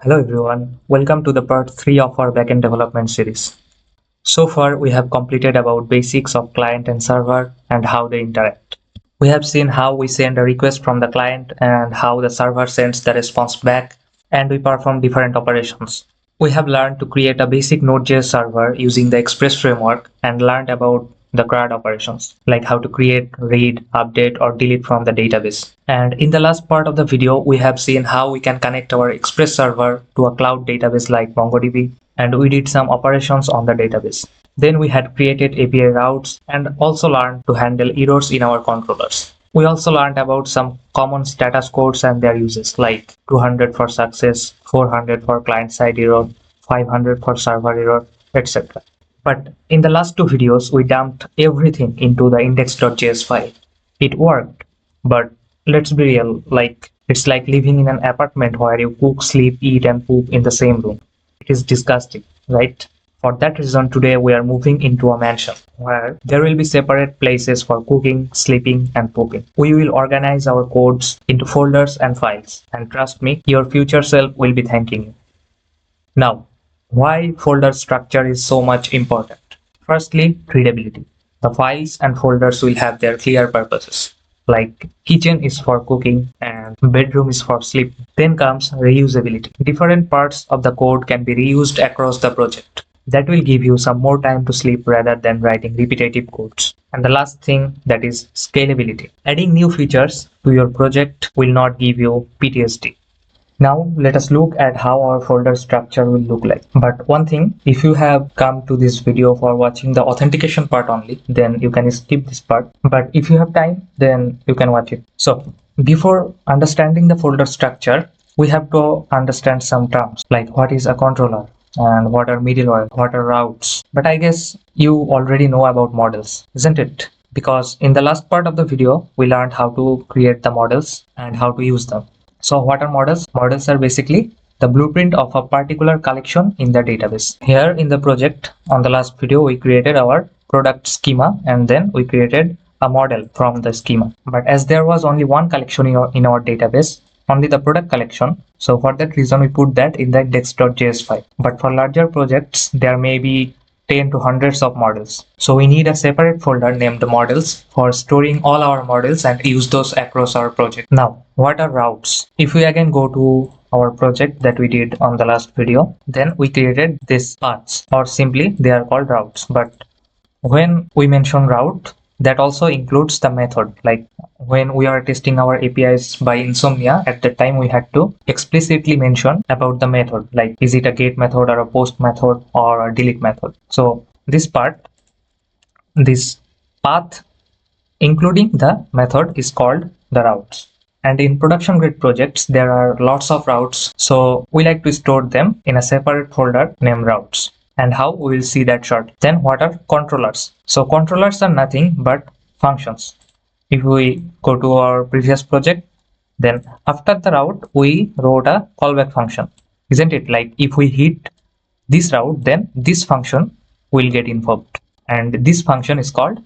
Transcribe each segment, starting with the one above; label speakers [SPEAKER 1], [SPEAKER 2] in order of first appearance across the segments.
[SPEAKER 1] Hello everyone, welcome to the part 3 of our backend development series. So far we have completed about basics of client and server and how they interact. We have seen how we send a request from the client and how the server sends the response back, and we perform different operations. We have learned to create a basic Node.js server using the Express framework and learned about the CRUD operations, like how to create, read, update, or delete from the database. And in the last part of the video, we have seen how we can connect our Express server to a cloud database like MongoDB, and we did some operations on the database. Then we had created API routes and also learned to handle errors in our controllers. We also learned about some common status codes and their uses, like 200 for success, 400 for client-side error, 500 for server error, etc. But in the last two videos, we dumped everything into the index.js file. It worked, but let's be real, it's like living in an apartment where you cook, sleep, eat, and poop in the same room. It is disgusting, right? For that reason, today we are moving into a mansion where there will be separate places for cooking, sleeping, and pooping. We will organize our codes into folders and files, and trust me, your future self will be thanking you. Now, why folder structure is so much important? Firstly, readability. The files and folders will have their clear purposes. Like kitchen is for cooking and bedroom is for sleep. Then comes reusability. Different parts of the code can be reused across the project. That will give you some more time to sleep rather than writing repetitive codes. And the last thing, that is scalability. Adding new features to your project will not give you PTSD. Now let us look at how our folder structure will look like. But one thing, if you have come to this video for watching the authentication part only, then you can skip this part. But if you have time, then you can watch it. So before understanding the folder structure, we have to understand some terms like what is a controller and what are middleware, what are routes. But I guess you already know about models, isn't it? Because in the last part of the video, we learned how to create the models and how to use them. So what are models? Models are basically the blueprint of a particular collection in the database. Here in the project, on the last video, we created our product schema and then we created a model from the schema. But as there was only one collection in our database, only the product collection. So for that reason, we put that in the index.js file. But for larger projects, there may be 10 to hundreds of models. So we need a separate folder named models for storing all our models and use those across our project. Now, what are routes? If we again go to our project that we did on the last video, then we created these paths, or simply they are called routes. But when we mention route, that also includes the method. Like when we are testing our APIs by Insomnia, at that time we had to explicitly mention about the method, like is it a get method or a post method or a delete method. So this part, this path including the method, is called the routes. And in production grade projects, there are lots of routes. So we like to store them in a separate folder named routes. And how, we will see that short. Then what are controllers? So controllers are nothing but functions. If we go to our previous project, then after the route, we wrote a callback function. Isn't it? Like if we hit this route, then this function will get invoked. And this function is called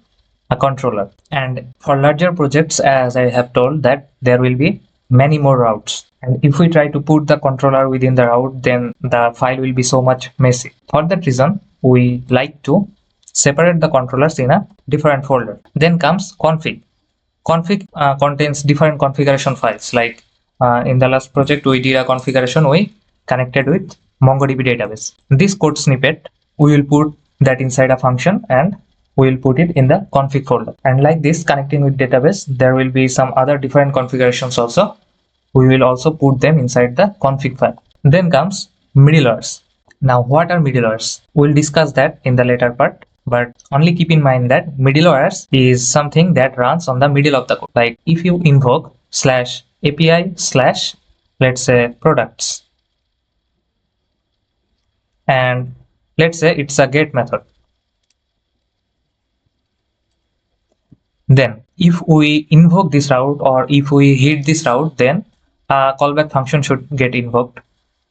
[SPEAKER 1] a controller. And for larger projects, as I have told, that there will be many more routes. And if we try to put the controller within the route, then the file will be so much messy. For that reason, we like to separate the controllers in a different folder. Then comes config. Config contains different configuration files. Like in the last project, we did a configuration we connected with MongoDB database. This code snippet, we will put that inside a function and we will put it in the config folder. And like this, connecting with database, there will be some other different configurations also. We will also put them inside the config file. Then comes middlewares. Now, what are middlewares? We'll discuss that in the later part. But only keep in mind that middlewares is something that runs on the middle of the code. Like if you invoke /API/ let's say products, and let's say it's a get method. Then if we invoke this route or if we hit this route, then a callback function should get invoked,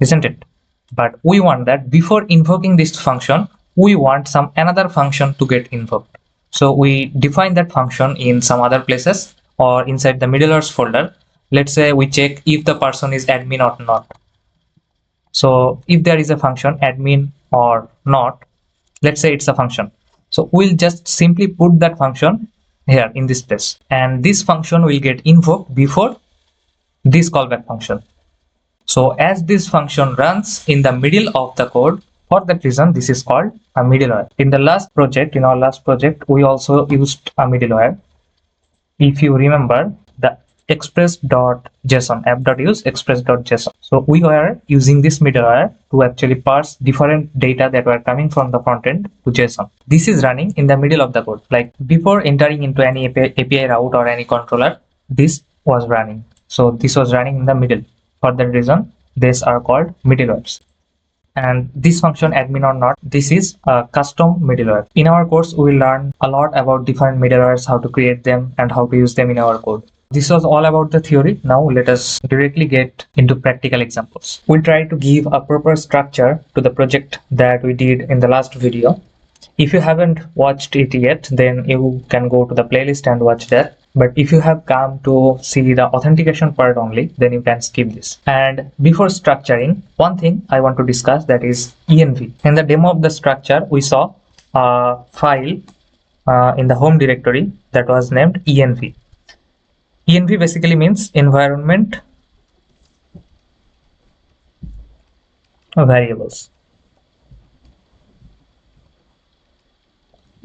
[SPEAKER 1] isn't it? But we want that before invoking this function, we want some another function to get invoked. So we define that function in some other places or inside the middlewares folder. Let's say we check if the person is admin or not. So if there is a function admin or not, let's say it's a function. So we'll just simply put that function here in this place, and this function will get invoked before this callback function. So as this function runs in the middle of the code, for that reason, this is called a middleware. In our last project, we also used a middleware. If you remember the express.json, app.use express.json. So we were using this middleware to actually parse different data that were coming from the front end to JSON. This is running in the middle of the code. Like before entering into any API route or any controller, this was running. So this was running in the middle. For that reason, these are called middlewares. And this function admin or not, this is a custom middleware. In our course, we will learn a lot about different middlewares, how to create them and how to use them in our code. This was all about the theory. Now let us directly get into practical examples. We'll try to give a proper structure to the project that we did in the last video. If you haven't watched it yet, then you can go to the playlist and watch that. But if you have come to see the authentication part only, then you can skip this. And before structuring, one thing I want to discuss, that is env. In the demo of the structure, we saw a file in the home directory that was named env. Env basically means environment variables.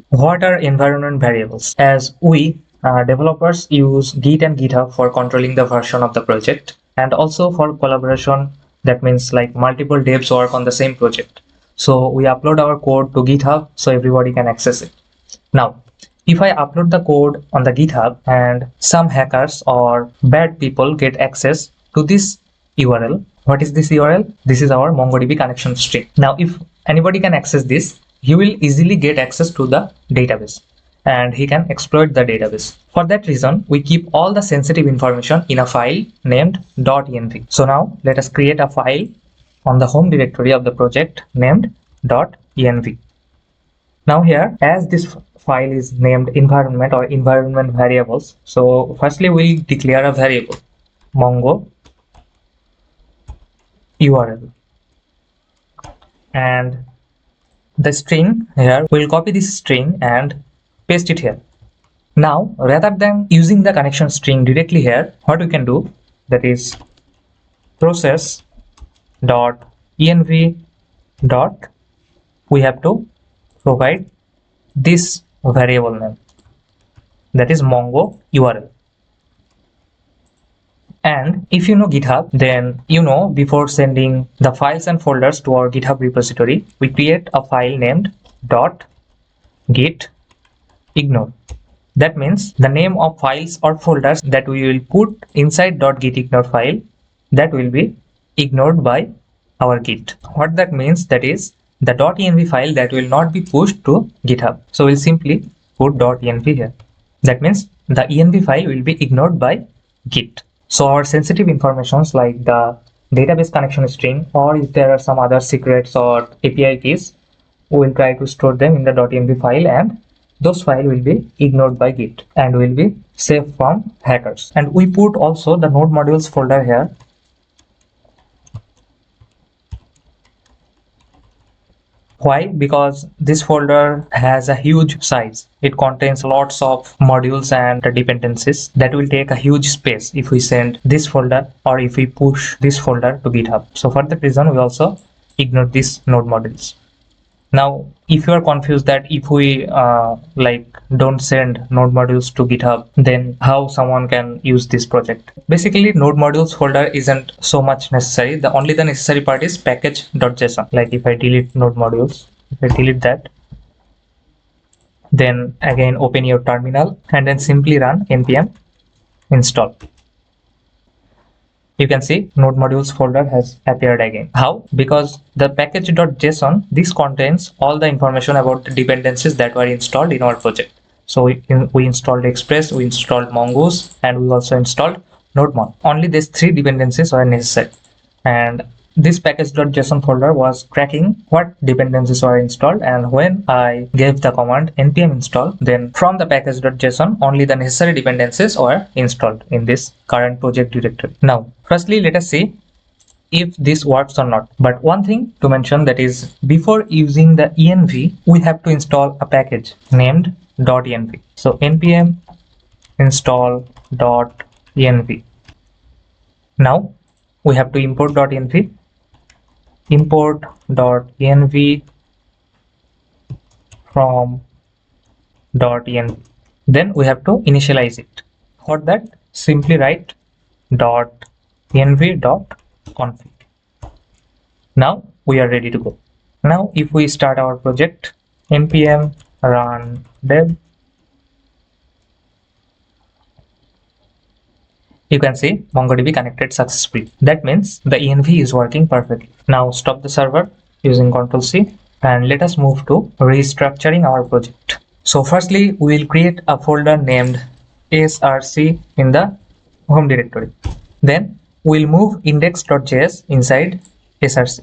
[SPEAKER 1] What are environment variables? As we developers use Git and GitHub for controlling the version of the project, and also for collaboration. That means like multiple devs work on the same project. So we upload our code to GitHub so everybody can access it. Now, if I upload the code on the GitHub and some hackers or bad people get access to this URL, what is this URL? This is our MongoDB connection string. Now, if anybody can access this, he will easily get access to the database and he can exploit the database. For that reason, we keep all the sensitive information in a file named .env. So now let us create a file on the home directory of the project named .env. Now here, as this file is named environment or environment variables, so firstly we'll declare a variable mongo URL, and the string here, we'll copy this string and paste it here. Now, rather than using the connection string directly here, what we can do, that is process dot env dot, we have to provide this variable name, that is mongo URL. And if you know GitHub, then you know before sending the files and folders to our GitHub repository, we create a file named .git ignore. That means the name of files or folders that we will put inside .git ignore file, that will be ignored by our Git. What that means, that is the .env file that will not be pushed to GitHub. So we'll simply put .env here. That means the env file will be ignored by Git. So our sensitive informations like the database connection string, or if there are some other secrets or API keys, we will try to store them in the .env file, and those files will be ignored by Git and will be safe from hackers. And we put also the node modules folder here. Why? Because this folder has a huge size. It contains lots of modules and dependencies that will take a huge space if we send this folder or if we push this folder to GitHub. So for that reason, we also ignore these node modules. Now, if you are confused that if we don't send node modules to GitHub, then how someone can use this project? Basically, node modules folder isn't so much necessary. The only necessary part is package.json. Like if I delete node modules, if I delete that, then again open your terminal and then simply run npm install. You can see node modules folder has appeared again. How? Because the package.json, this contains all the information about the dependencies that were installed in our project. So we installed Express, we installed Mongoose, and we also installed NodeMon. Only these three dependencies were necessary. And this package.json folder was tracking what dependencies were installed, and when I gave the command npm install, then from the package.json only the necessary dependencies were installed in this current project directory. Now, firstly, let us see if this works or not. But one thing to mention, that is, before using the env, we have to install a package named .env. So npm install .env. Now we have to import .env, import .env from .env. Then we have to initialize it. For that, simply write .env.config. Now we are ready to go. Now if we start our project, npm run dev, you can see MongoDB connected successfully. That means the env is working perfectly. Now stop the server using Ctrl+C and let us move to restructuring our project. So firstly, we will create a folder named src in the home directory. Then we'll move index.js inside src.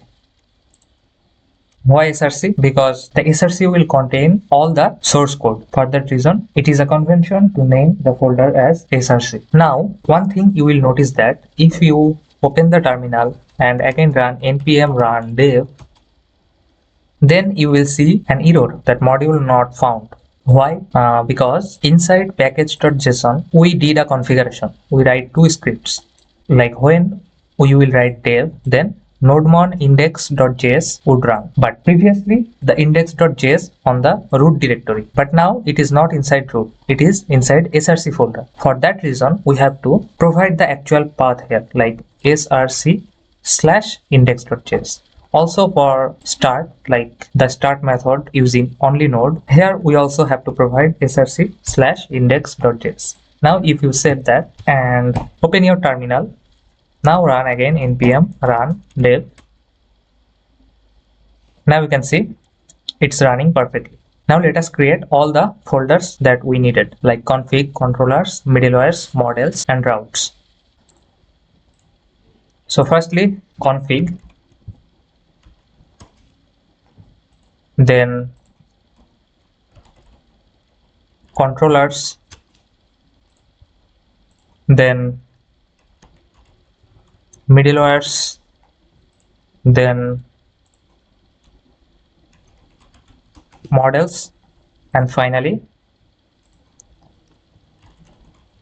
[SPEAKER 1] Why src? Because the src will contain all the source code. For that reason, it is a convention to name the folder as src. Now, one thing you will notice that if you open the terminal and again run npm run dev, then you will see an error that module not found. Why? Because inside package.json, we did a configuration. We write two scripts. Like when we will write dev, then nodemon index.js would run. But previously, the index.js on the root directory. But now it is not inside root. It is inside src folder. For that reason, we have to provide the actual path here, like src/index.js. Also for start, like the start method using only node, here we also have to provide src/index.js. Now if you save that and open your terminal, now run again npm run dev. Now you can see it's running perfectly. Now let us create all the folders that we needed, like config, controllers, middlewares, models, and routes. So firstly, config, then controllers, then middlewares, then models, and finally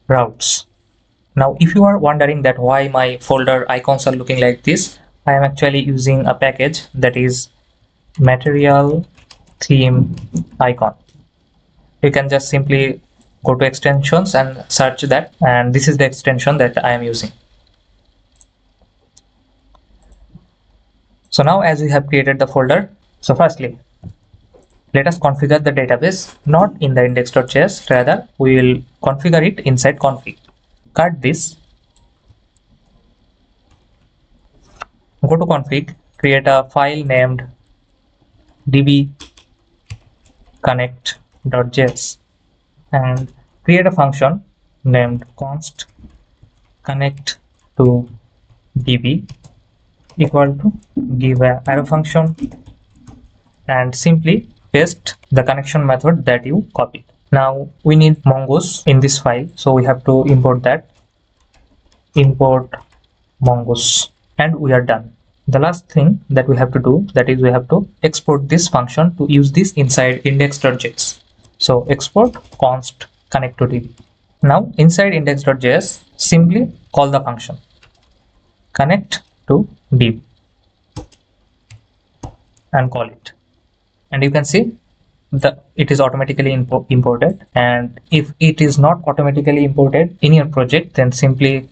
[SPEAKER 1] routes. Now if you are wondering that why my folder icons are looking like this, I am actually using a package that is material theme icon. You can just simply go to extensions and search that, and this is the extension that I am using. So now as we have created the folder, so firstly let us configure the database not in the index.js, rather we will configure it inside config. Cut this, go to config, create a file named dbconnect.js and create a function named const connect to db equal to give a arrow function and simply paste the connection method that you copied. Now we need Mongoose in this file, so we have to import that. Import Mongoose, and we are done. The last thing that we have to do, that is we have to export this function to use this inside index.js. So export const connect to db. Now inside index.js, simply call the function connect to db and call it, and you can see it is automatically imported. And if it is not automatically imported in your project, then simply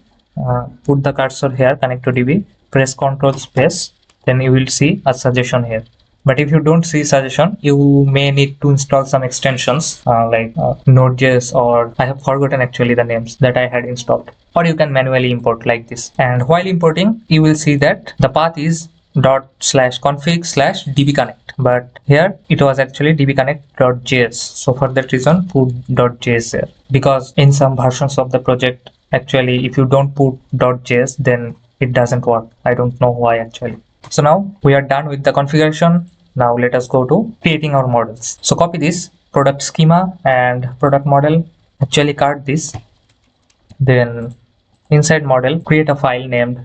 [SPEAKER 1] put the cursor here, connect to db, press Ctrl space, then you will see a suggestion here. But if you don't see suggestion, you may need to install some extensions like Node.js, or I have forgotten actually the names that I had installed, or you can manually import like this. And while importing, you will see that the path is ./config/dbconnect, but here it was actually dbconnect.js. So for that reason, put .js there, because in some versions of the project, actually if you don't put .js, then it doesn't work. I don't know why actually. So now we are done with the configuration. Now let us go to creating our models. So copy this product schema and product model, actually cut this, then inside model create a file named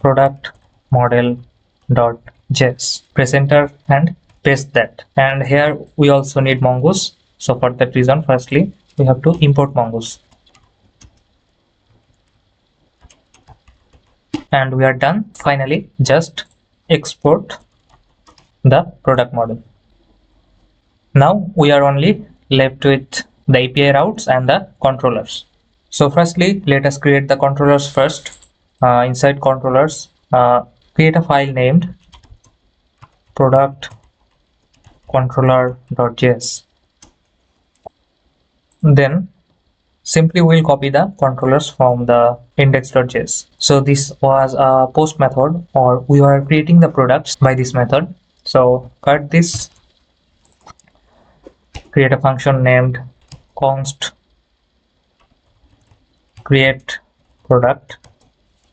[SPEAKER 1] product model.js. Press enter and paste that. And here we also need Mongoose. So for that reason, firstly, we have to import Mongoose. And we are done. Finally, just export the product model. Now we are only left with the API routes and the controllers. So firstly, let us create the controllers first. Inside controllers, create a file named product controller.js. Then simply we'll copy the controllers from the index.js. So this was a post method, or we are creating the products by this method. So cut this, create a function named const create product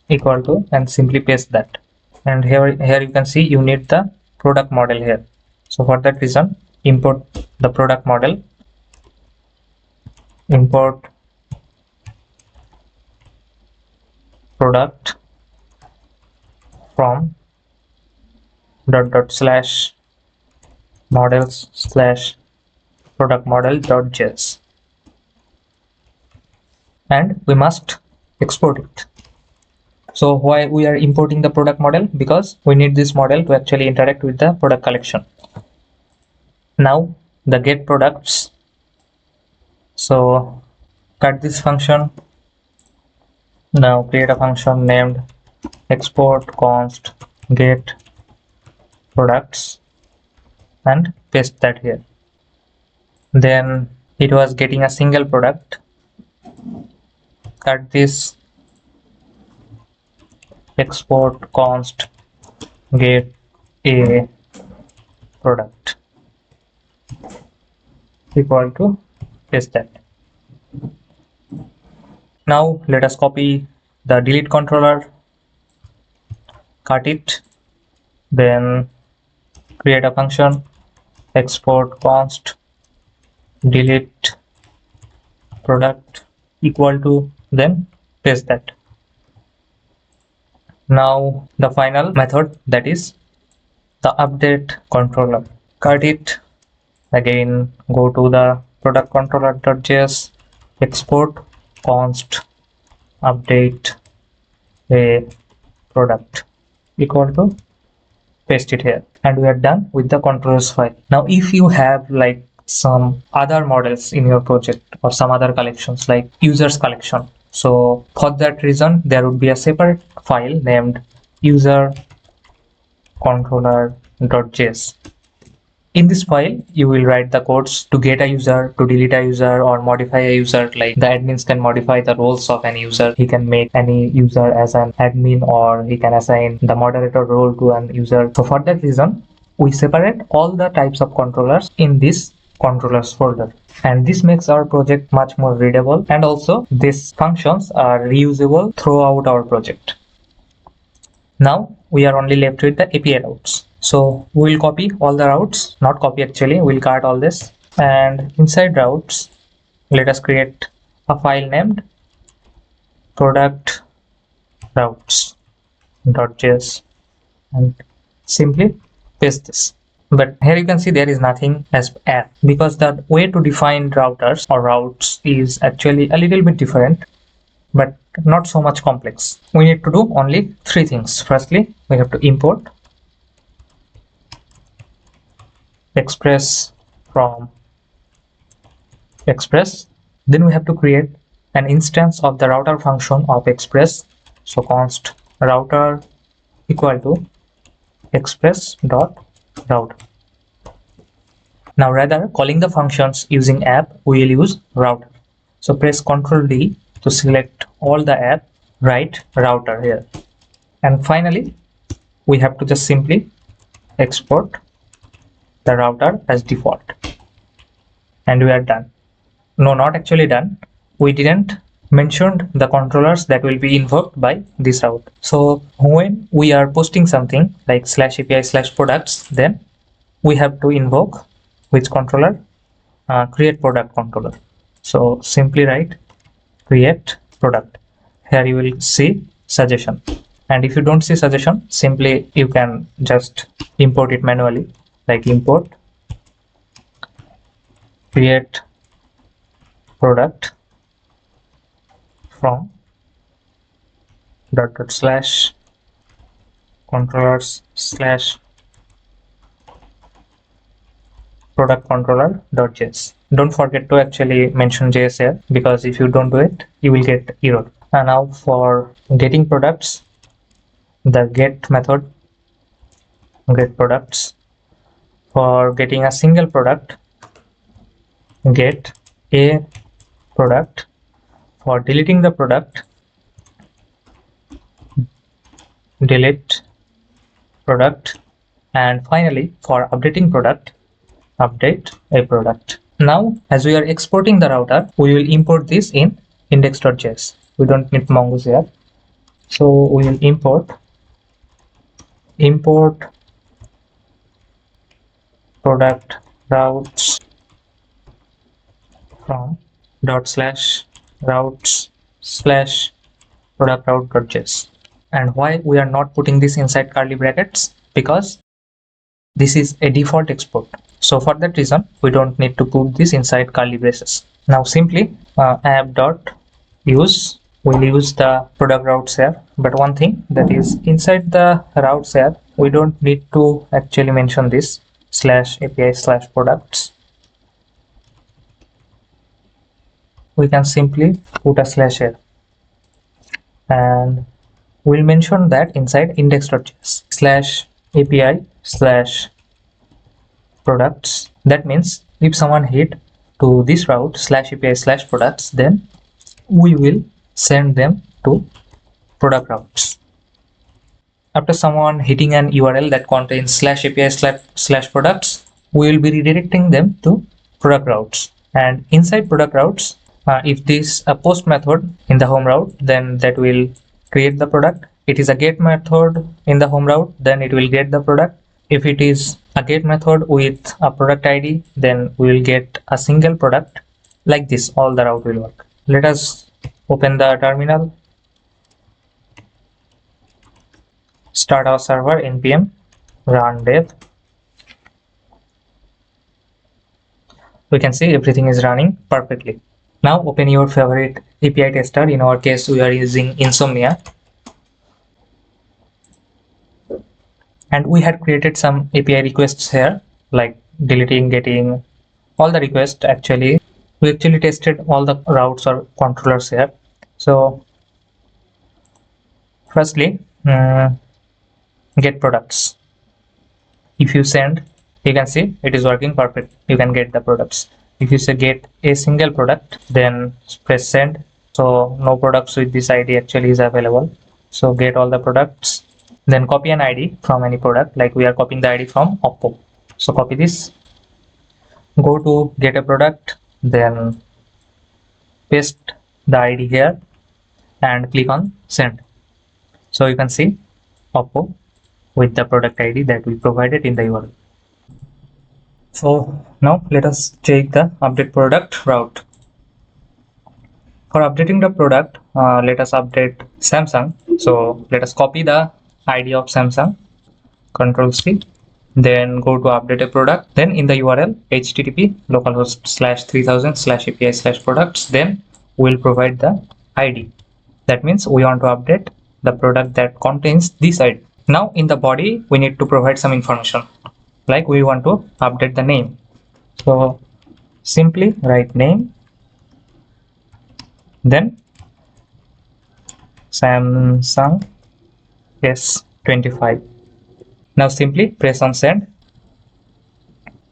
[SPEAKER 1] equal to, and simply paste that. And here you can see you need the product model here. So for that reason, import the product model, import product from /models/ product model.js, and we must export it. So why we are importing the product model? Because we need this model to actually interact with the product collection. Now the get products. So cut this function. Now create a function named export const get products and paste that here. Then it was getting a single product. Cut this, export const get a product equal to, paste that. Now let us copy the delete controller, cut it, then create a function export const delete product equal to, then paste that. Now the final method, that is the update controller. Cut it, again go to the product controller.js, export const update a product equal to, paste it here, and we are done with the controllers file. Now if you have like some other models in your project or some other collections like users collection, so for that reason there would be a separate file named user controller.js. In this file, you will write the codes to get a user, to delete a user, or modify a user. Like the admins can modify the roles of any user. He can make any user as an admin, or he can assign the moderator role to an user. So for that reason, we separate all the types of controllers in this controllers folder. And this makes our project much more readable. And also these functions are reusable throughout our project. Now we are only left with the API routes. So we'll copy all the routes, not copy actually, we'll cut all this. And inside routes, let us create a file named product routes.js and simply paste this. But here you can see there is nothing as app, because the way to define routers or routes is actually a little bit different, but not so much complex. We need to do only three things. Firstly, we have to import express from express. Then we have to create an instance of the router function of express. So const router equal to express.router. Now rather calling the functions using app, we will use router. So press Ctrl D to select all the app, write router here. And finally, we have to just simply export the router as default. And we are done. No, not actually done. We didn't mention the controllers that will be invoked by this route. So when we are posting something like /API/products, then we have to invoke which controller? Create product controller. So simply write create product. Here you will see suggestion. And if you don't see suggestion, simply you can just import it manually, like import create product from dot slash controllers slash product controller.js. Don't forget to actually mention JS here, because if you don't do it, you will get error. And now for getting products, the get method get products. For getting a single product, get a product. For deleting the product, delete product. And finally, for updating product, update a product. Now, as we are exporting the router, we will import this in index.js. We don't need Mongoose here. So we will import product routes from dot slash routes slash product route.js. And why we are not putting this inside curly brackets? Because this is a default export. So for that reason, we don't need to put this inside curly braces. Now simply app.use will use the product routes here. But one thing, that is inside the routes here, we don't need to actually mention this slash API slash products. We can simply put a slash here. And we'll mention that inside index.js slash API slash products. That means if someone hit to this route slash API slash products, then we will send them to product routes. After someone hitting an URL that contains slash API slash products, we will be redirecting them to product routes. And inside product routes, if this a post method in the home route, then that will create the product. It is a get method in the home route, then it will get the product. If it is a get method with a product ID, then we will get a single product. Like this, all the route will work. Let us open the terminal, start our server, npm run dev. We can see everything is running perfectly. Now open your favorite API tester. In our case, we are using Insomnia. And we had created some API requests here, like deleting, getting, all the requests. Actually, we actually tested all the routes or controllers here. So firstly, get products. If you send, you can see it is working perfect. You can get the products. If you say get a single product, then press send. So no products with this ID actually is available. So get all the products. Then copy an ID from any product, like we are copying the ID from Oppo. So copy this, go to get a product, then paste the ID here and click on send. So you can see Oppo with the product ID that we provided in the URL. So now let us check the update product route. For updating the product, let us update Samsung. So let us copy the ID of Samsung, Control C, then go to update a product, then in the URL http localhost /3000/API/products, then we'll provide the ID. That means we want to update the product that contains this ID. Now in the body, we need to provide some information, like we want to update the name. So simply write name, then Samsung S25. Now simply press on send.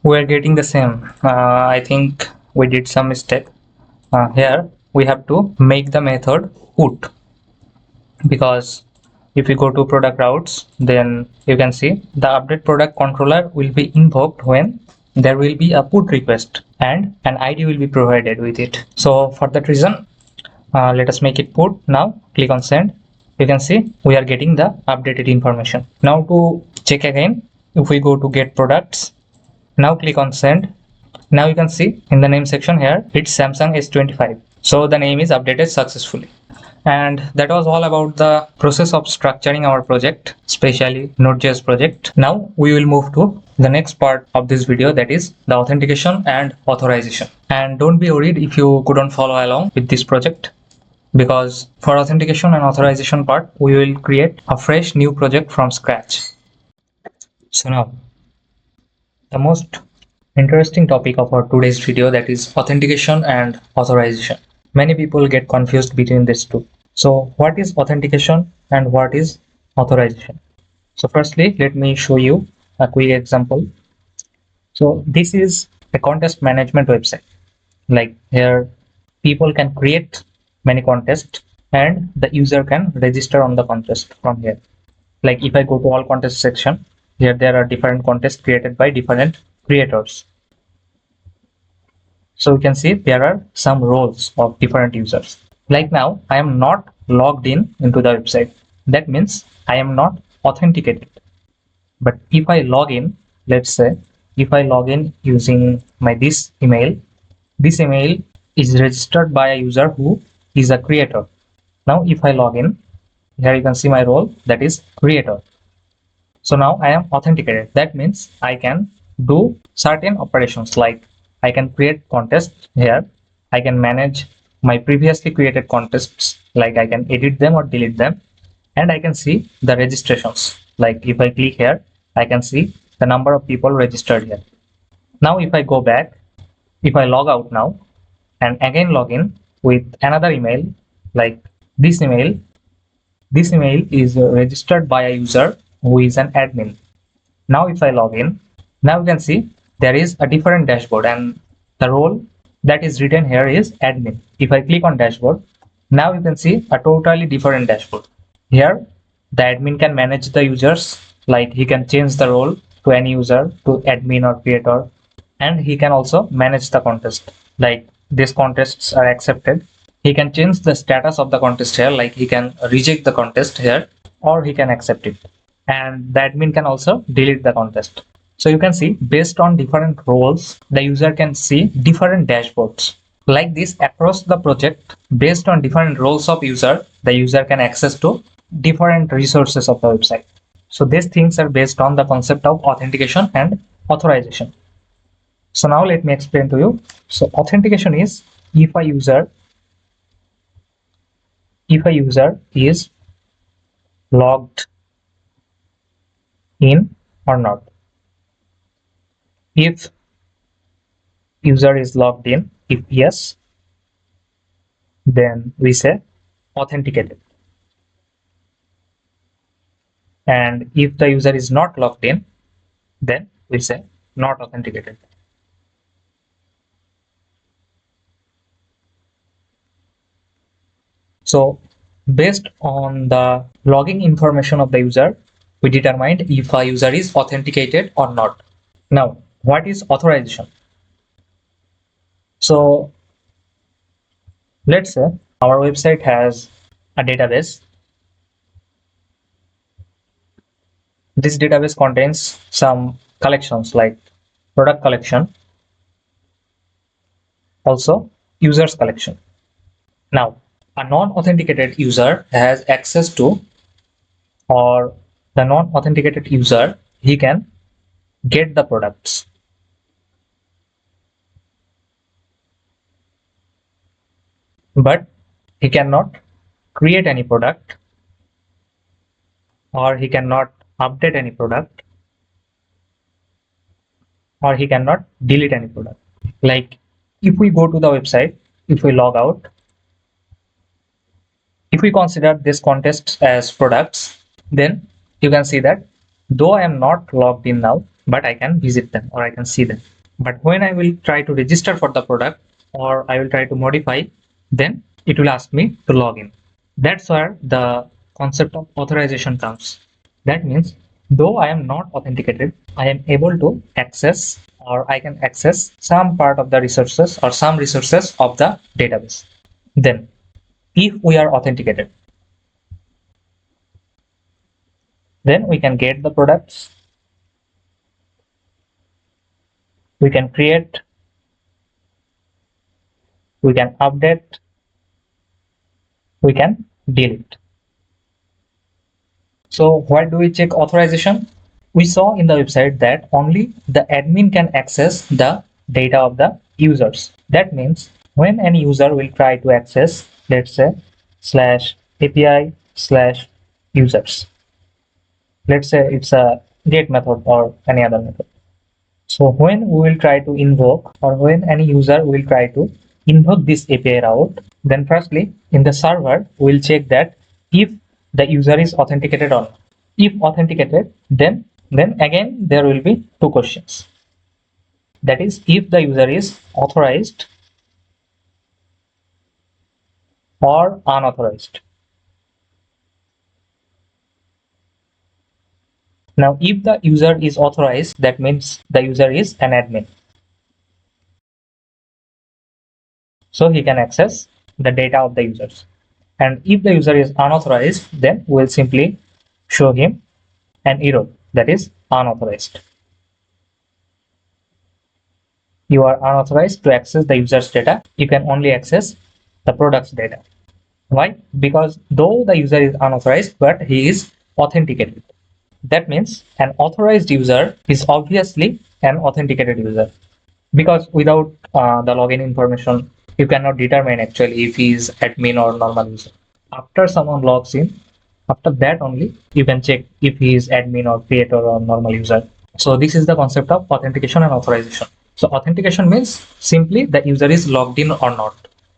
[SPEAKER 1] We are getting the same. I think we did some mistake. Here we have to make the method put, because if you go to product routes, then you can see the update product controller will be invoked when there will be a put request and an ID will be provided with it. So for that reason, let us make it put. Now click on send. You can see we are getting the updated information. Now to check again, if we go to get products, now click on send. Now you can see in the name section here, it's Samsung S25. So the name is updated successfully. And that was all about the process of structuring our project, especially Node.js project. Now we will move to the next part of this video, that is the authentication and authorization. And don't be worried if you couldn't follow along with this project, because for authentication and authorization part, we will create a fresh new project from scratch. So now, the most interesting topic of our today's video, that is authentication and authorization. Many people get confused between these two. So what is authentication and what is authorization? So firstly, let me show you a quick example. So this is a contest management website. Like here, people can create many contests and the user can register on the contest from here. Like if I go to all contest section, here there are different contests created by different creators. So you can see there are some roles of different users. Like now, I am not logged in into the website. That means I am not authenticated. But if I log in, let's say, if I log in using my this email is registered by a user who is a creator. Now, if I log in, here you can see my role, that is creator. So now I am authenticated. That means I can do certain operations, like I can create contests here. I can manage my previously created contests, like I can edit them or delete them. And I can see the registrations. Like if I click here, I can see the number of people registered here. Now if I go back, if I log out now and again log in with another email, like this email, this email is registered by a user who is an admin. Now if I log in, now you can see there is a different dashboard and the role that is written here is admin. If I click on dashboard, now you can see a totally different dashboard. Here the admin can manage the users, like he can change the role to any user, to admin or creator, and he can also manage the contest, like these contests are accepted. He can change the status of the contest here, like he can reject the contest here or he can accept it, and the admin can also delete the contest. So you can see based on different roles, the user can see different dashboards. Like this across the project, based on different roles of user, the user can access to different resources of the website. So these things are based on the concept of authentication and authorization. So now let me explain to you. So authentication is if a user is logged in or not. If user is logged in, if yes, then we say authenticated. And if the user is not logged in, then we say not authenticated. So based on the logging information of the user, we determined if a user is authenticated or not. Now, what is authorization? So let's say our website has a database. This database contains some collections like product collection, also users collection. Now, a non-authenticated user has access to, or the non-authenticated user, he can get the products. But he cannot create any product, or he cannot update any product, or he cannot delete any product. Like if we go to the website, if we log out, if we consider this contest as products, then you can see that though I am not logged in now, but I can visit them or I can see them. But when I will try to register for the product or I will try to modify, then it will ask me to log in. That's where the concept of authorization comes. That means though I am not authenticated, I am able to access, or I can access some part of the resources or some resources of the database. Then if we are authenticated, then we can get the products, we can create, we can update, we can delete. So where do we check authorization? We saw in the website that only the admin can access the data of the users. That means when any user will try to access, let's say /API/users. Let's say it's a get method or any other method. So when we will try to invoke, or when any user will try to invoke this API route, then firstly in the server we'll check that if the user is authenticated or not. If authenticated, then again there will be two questions. That is, if the user is authorized or unauthorized. Now, if the user is authorized, that means the user is an admin. So he can access the data of the users. And if the user is unauthorized, then we'll simply show him an error, that is unauthorized. You are unauthorized to access the user's data. You can only access the product's data. Why? Because though the user is unauthorized, but he is authenticated. That means an authorized user is obviously an authenticated user, because without the login information, you cannot determine actually if he is admin or normal user. After someone logs in, after that only you can check if he is admin or creator or normal user. So this is the concept of authentication and authorization. So authentication means simply the user is logged in or not,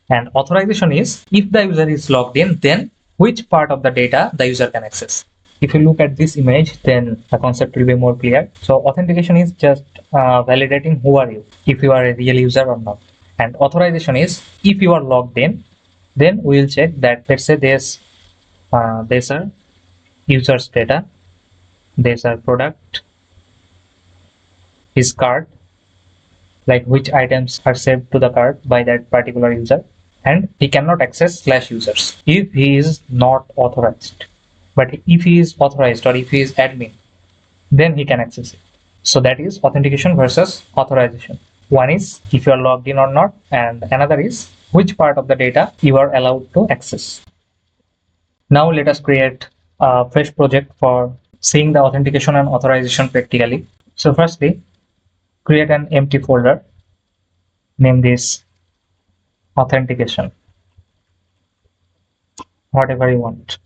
[SPEAKER 1] and authorization is if the user is logged in, then which part of the data the user can access. If you look at this image, then the concept will be more clear. So authentication is just validating who are you, if you are a real user or not. And authorization is if you are logged in, then we will check that, let's say there's a user's data, there's a product, his card, like which items are saved to the cart by that particular user, and he cannot access /users if he is not authorized. But if he is authorized or if he is admin, then he can access it. So that is authentication versus authorization. One is if you are logged in or not, and another is which part of the data you are allowed to access. Now let us create a fresh project for seeing the authentication and authorization practically. So firstly, create an empty folder, name this authentication, whatever you want.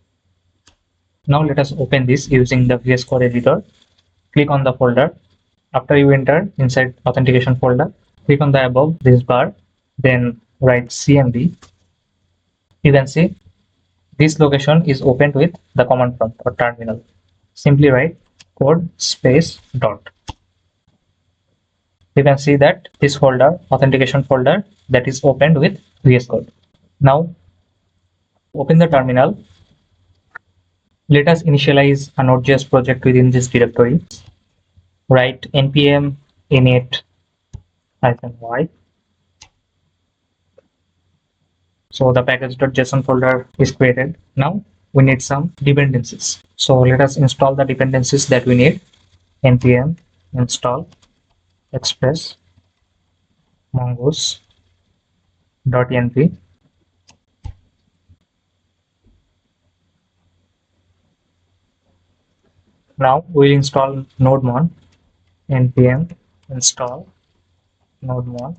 [SPEAKER 1] Now let us open this using the VS Code editor. Click on the folder. After you enter inside authentication folder, click on the above this bar, then write cmd. You can see this location is opened with the command prompt or terminal. Simply write code space dot. You can see that this folder, authentication folder, that is opened with VS Code. Now open the terminal. Let us initialize a Node.js project within this directory. Write npm init -y. So the package.json folder is created. Now we need some dependencies. So let us install the dependencies that we need. npm install express mongoose.env. Now we'll install nodemon. npm install nodemon,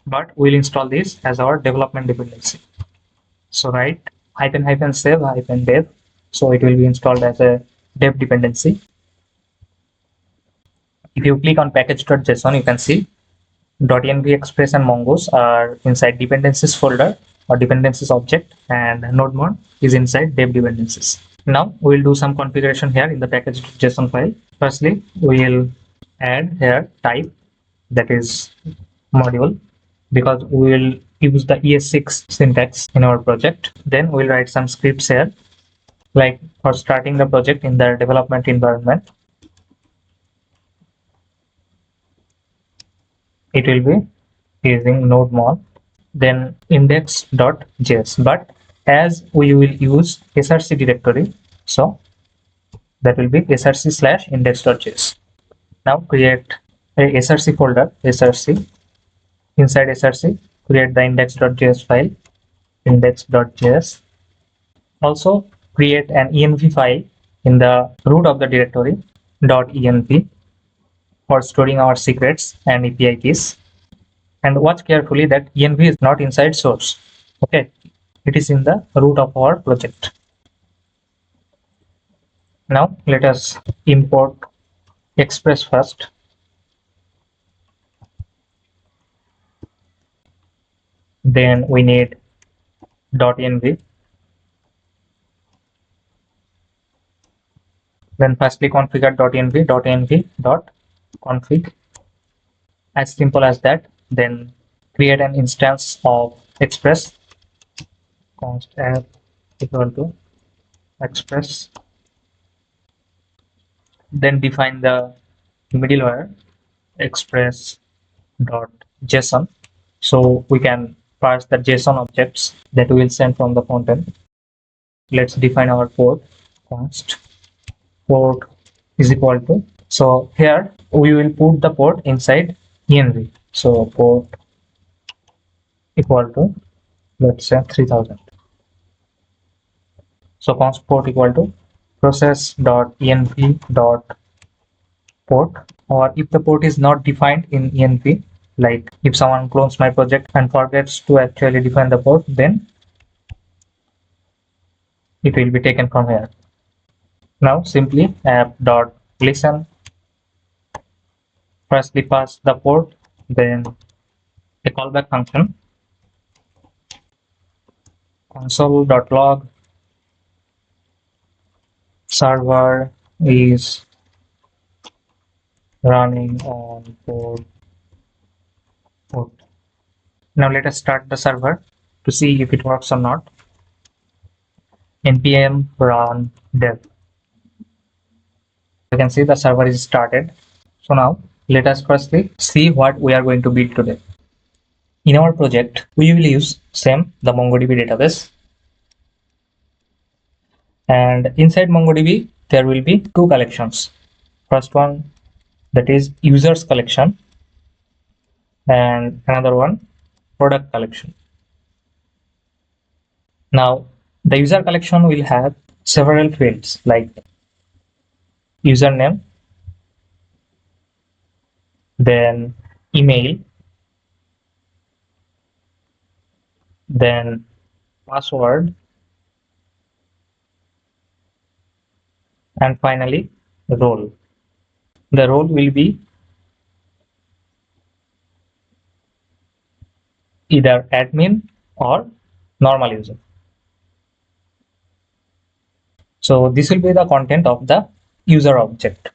[SPEAKER 1] but we'll install this as our development dependency. So write --save -dev, so it will be installed as a dev dependency. If you click on package.json, you can see .env express and mongoose are inside dependencies folder or dependencies object, and nodemon is inside dev dependencies. Now we'll do some configuration here in the package.json file. Firstly, we'll add here type, that is module, because we will use the ES6 syntax in our project. Then we'll write some scripts here, like for starting the project in the development environment. It will be using nodemon, then index.js, but as we will use src directory, so that will be src/index.js. Now create a src folder, src. Inside src, create the index.js file, index.js. Also create an env file in the root of the directory .env for storing our secrets and API keys. And watch carefully that env is not inside source. Okay, it is in the root of our project. Now let us import Express first. Then we need .env. Then firstly configure .env.config. As simple as that. Then create an instance of Express const app equal to Express. Then define the middleware express.json. So we can parse the JSON objects that we will send from the frontend. Let's define our port. Const port is equal to. So here we will put the port inside env. So port equal to, let's say 3000. So const port equal to process.env.port, or if the port is not defined in env, like if someone clones my project and forgets to actually define the port, then it will be taken from here. Now simply app.listen, firstly pass the port, then a callback function console.log server is running on port. Now let us start the server to see if it works or not. npm run dev. You can see the server is started. So now let us firstly see what we are going to build today. In our project, we will use same the MongoDB database. And inside MongoDB, there will be two collections. First one, that is users collection, and another one, product collection. Now, the user collection will have several fields like username, then email, then password, and finally role. The role will be either admin or normal user. So this will be the content of the user object.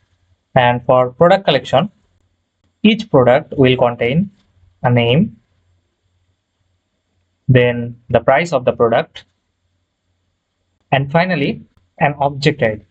[SPEAKER 1] And for product collection, each product will contain a name, then the price of the product, and finally an object ID.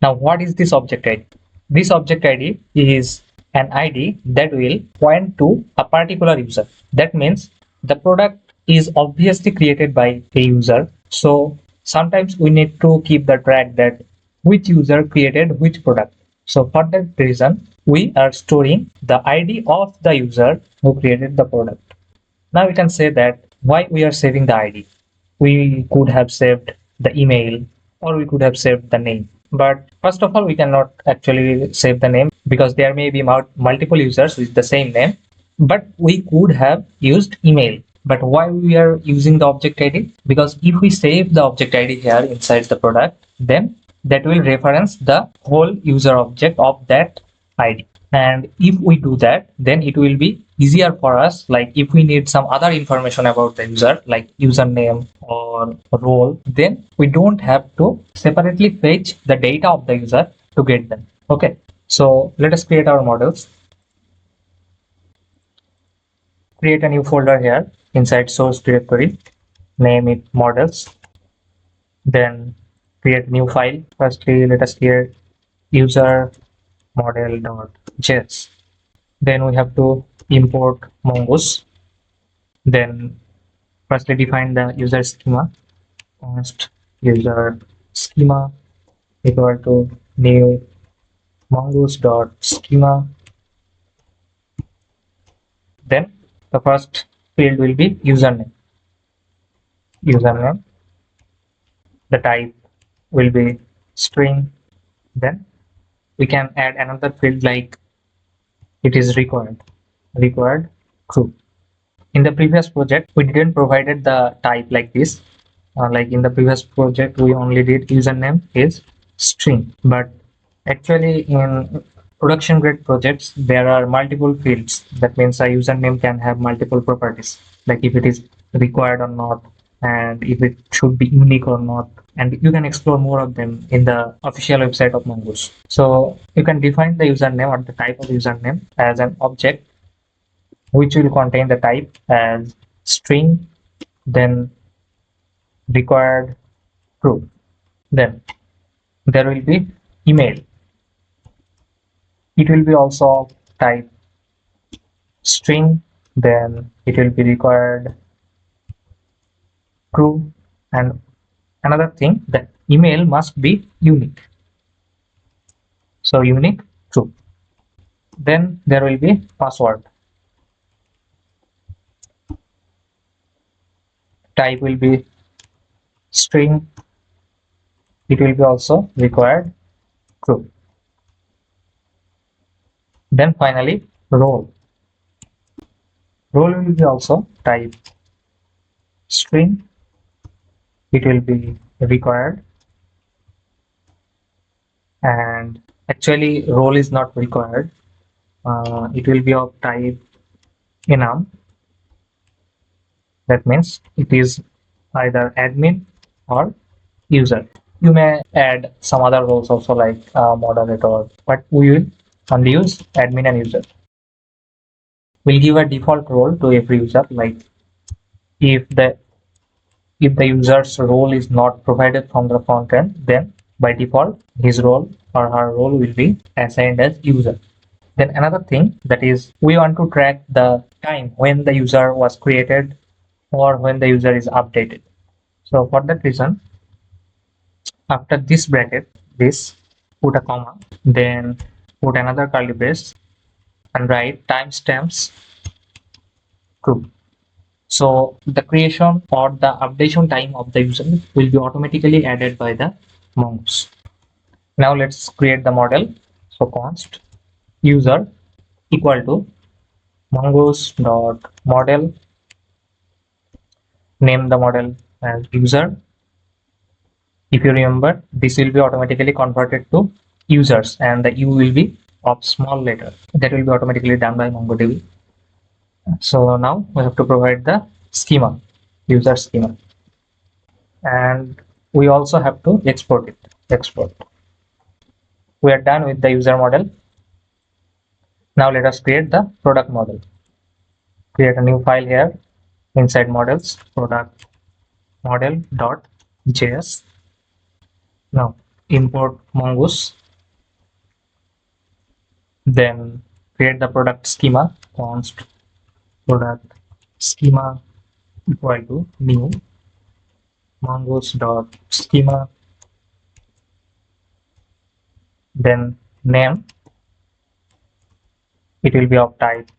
[SPEAKER 1] Now what is this object ID? This object ID is an ID that will point to a particular user. That means the product is obviously created by a user. So sometimes we need to keep the track that which user created which product. So for that reason, we are storing the ID of the user who created the product. Now we can say that why we are saving the ID. We could have saved the email, or we could have saved the name. But first of all, we cannot actually save the name because there may be multiple users with the same name. But we could have used email. But why we are using the object ID? Because if we save the object ID here inside the product, then that will reference the whole user object of that ID. And if we do that, then it will be easier for us. Like if we need some other information about the user, like username or role, then we don't have to separately fetch the data of the user to get them. Okay, so let us create our models. Create a new folder here inside source directory, name it models, then create new file. Firstly, let us create user model.js. Then we have to import Mongoose. Then firstly define the user schema. Const user schema equal to new mongoose.schema. Then the first field will be username. the type will be string. Then we can add another field like it is required true. In the previous project, we didn't provided the type like this. Like in the previous project, we only did username is string, but actually in production grade projects, there are multiple fields. That means a username can have multiple properties, like if it is required or not, and if it should be unique or not. And you can explore more of them in the official website of Mongoose. So you can define the username or the type of username as an object which will contain the type as string, then required true. Then there will be email. It will be also type string, then it will be required true. And another thing, that email must be unique. So unique true. Then there will be password. Type will be string. It will be also required true. Then finally role. Role will be also type string. It will be required, and actually role is not required. It will be of type enum. That means it is either admin or user. You may add some other roles also like moderator, but we will only use admin and user. We'll give a default role to every user, like if the user's role is not provided from the front end, then by default his role or her role will be assigned as user. Then another thing, that is we want to track the time when the user was created or when the user is updated. So for that reason, after this bracket, this put a comma, then put another curly brace and write timestamps true. So the creation or the updation time of the user will be automatically added by the Mongoose. Now let's create the model. So const user equal to mongoose.model, name the model as user. If you remember, this will be automatically converted to users and the U will be of small letter. That will be automatically done by MongoDB. So now we have to provide the schema, user schema. And we also have to export it. Export. We are done with the user model. Now let us create the product model. Create a new file here inside models, product model.js. Now import Mongoose. Then create the product schema, const product schema equal to new mongoose.schema. Then name, it will be of type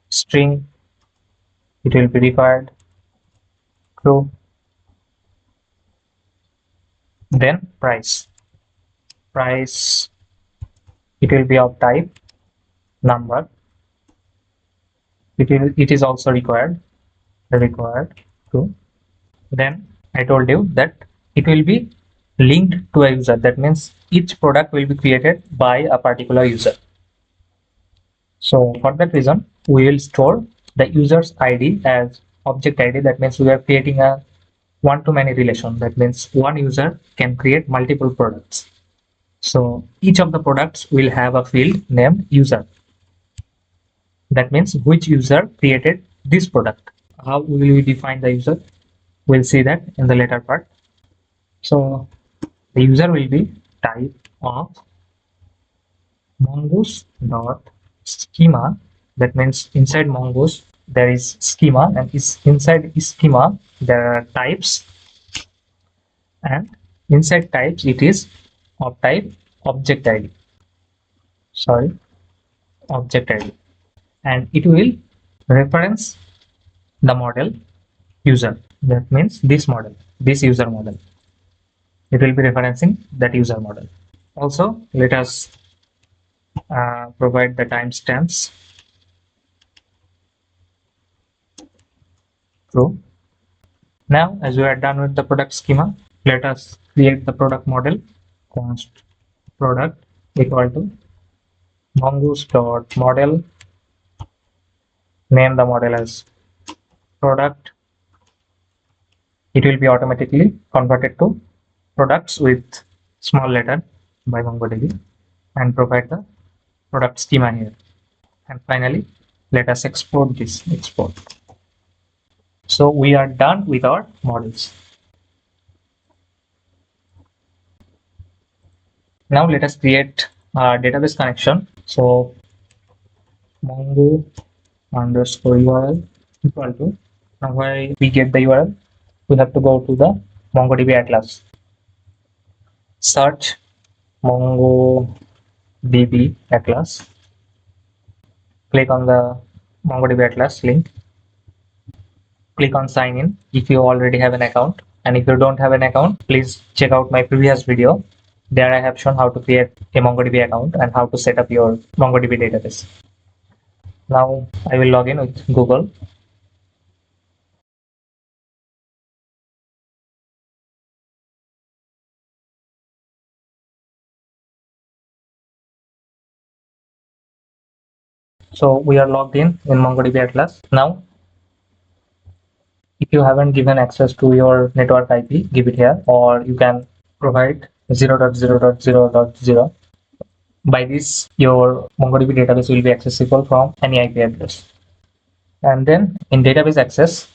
[SPEAKER 1] string. It will be required true. Then price, it will be of type number. It is also required true. Then I told you that it will be linked to a user. That means each product will be created by a particular user. So for that reason, we will store the user's ID as object ID. That means we are creating a one-to-many relation. That means one user can create multiple products. So each of the products will have a field named user. That means which user created this product. How will we define the user? We'll see that in the later part. So the user will be type of mongoose.schema. That means inside Mongoose there is schema, and inside schema there are types, and inside types it is of type object ID. Sorry, object ID, and it will reference the model user. That means this model, this user model. it will be referencing that user model. Also, let us provide the timestamps true. Now, as we are done with the product schema, let us create the product model. Const product equal to mongoose.model, name the model as product. It will be automatically converted to products with small letter by MongoDB, and provide the product schema here. And finally, let us export this export. So we are done with our models. Now let us create a database connection. So Mongo underscore URL equal to, now why we get the URL, we have to go to the MongoDB Atlas. Search MongoDB Atlas. Click on the MongoDB Atlas link. Click on sign in if you already have an account. And if you don't have an account, please check out my previous video. There I have shown how to create a MongoDB account and how to set up your MongoDB database. Now I will log in with Google. So we are logged in MongoDB Atlas. Now, if you haven't given access to your network IP, give it here, or you can provide 0.0.0.0. By this, your MongoDB database will be accessible from any IP address. And then in database access,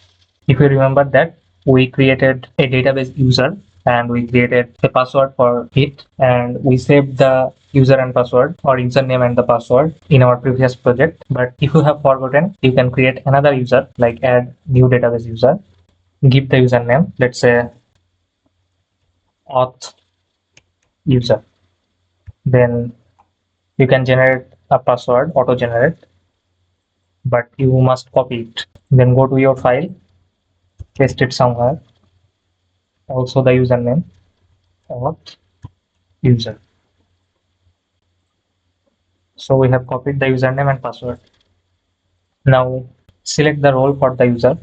[SPEAKER 1] if you remember that we created a database user and we created a password for it, and we saved the user and password or username and the password in our previous project. But if you have forgotten, you can create another user, like add new database user, give the username, let's say auth user. Then you can generate a password, auto generate, but you must copy it. Then go to your file, paste it somewhere, also the username auth user. So we have copied the username and password. Now select the role for the user.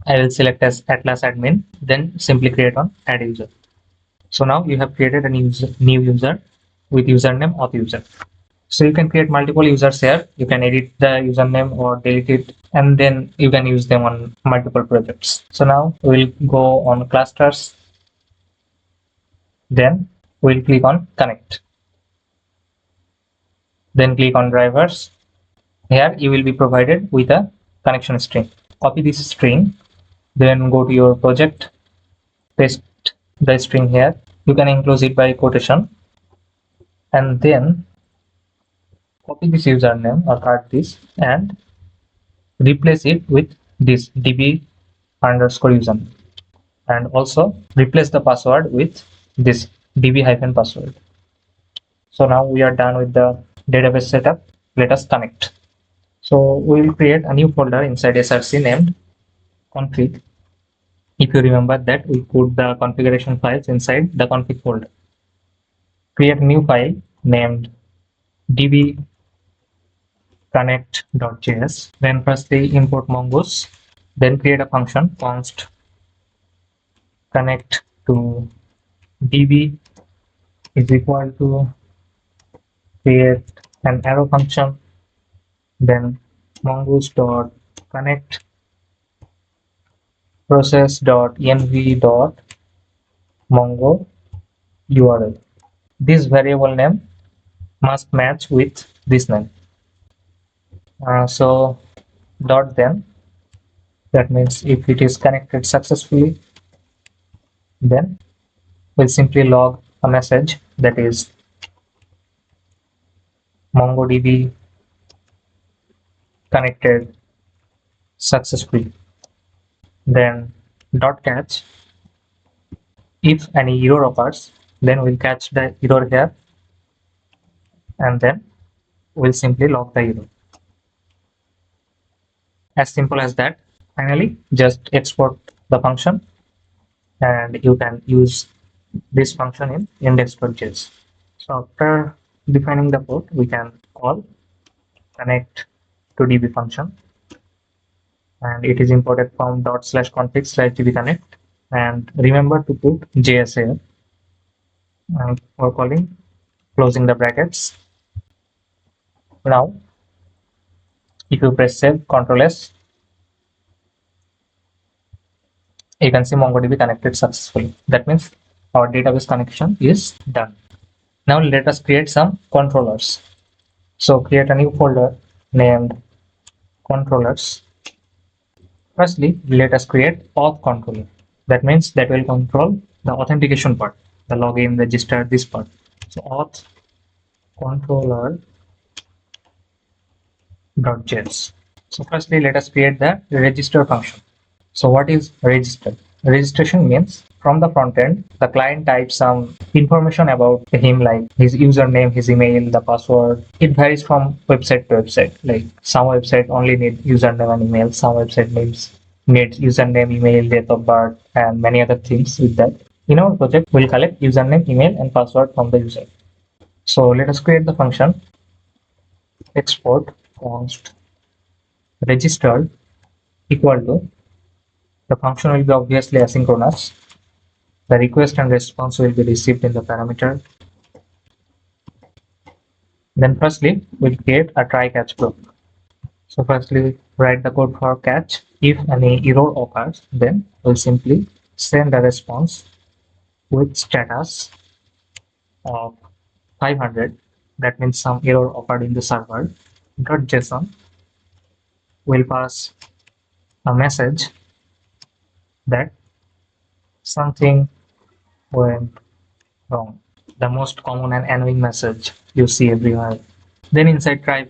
[SPEAKER 1] I will select as Atlas admin, then simply create on add user. So now you have created a new user with username auth user. So you can create multiple users here. You can edit the username or delete it, and then you can use them on multiple projects. So now we'll go on clusters. Then we'll click on connect. Then click on drivers. Here you will be provided with a connection string. Copy this string, then go to your project, paste the string here. You can enclose it by quotation, and then copy this username or cut this and replace it with this db underscore username, and also replace the password with this db hyphen password. So now we are done with the database setup. Let us connect. So we will create a new folder inside src named config. If you remember that we put the configuration files inside the config folder. Create a new file named db connect.js. Then firstly import Mongoose. Then create a function const connect to db is equal to create an arrow function. Then mongoose.connect process.env.mongo URL. This variable name must match with this name. So dot then, that means if it is connected successfully, then we'll simply log a message that is MongoDB connected successfully. Then dot catch, if any error occurs, then we'll catch the error here, and then we'll simply log the error. As simple as that. Finally, just export the function, and you can use this function in index.js. So after defining the code, we can call connect to db function, and it is imported from ./config/dbconnect. And remember to put JS here. And for calling, closing the brackets. Now, if you press save, Ctrl S, you can see MongoDB connected successfully. That means our database connection is done. Now let us create some controllers. So create a new folder named controllers. Firstly, let us create auth controller. That means that will control the authentication part, the login, register, this part. So auth controller.js. So firstly, let us create the register function. So what is register? Registration means from the front end, the client types some information about him, like his username, his email, the password. It varies from website to website. Like some website only need username and email, some website needs username, email, date of birth, and many other things with that. In our project, we'll collect username, email, and password from the user. So let us create the function export const registered equal to, the function will be obviously asynchronous. The request and response will be received in the parameter. Then firstly, we'll create a try catch block. So firstly, write the code for catch. If any error occurs, then we'll simply send a response with status of 500. That means some error occurred in the server. .json will pass a message that something went wrong. The most common and annoying message you see everywhere. Then inside try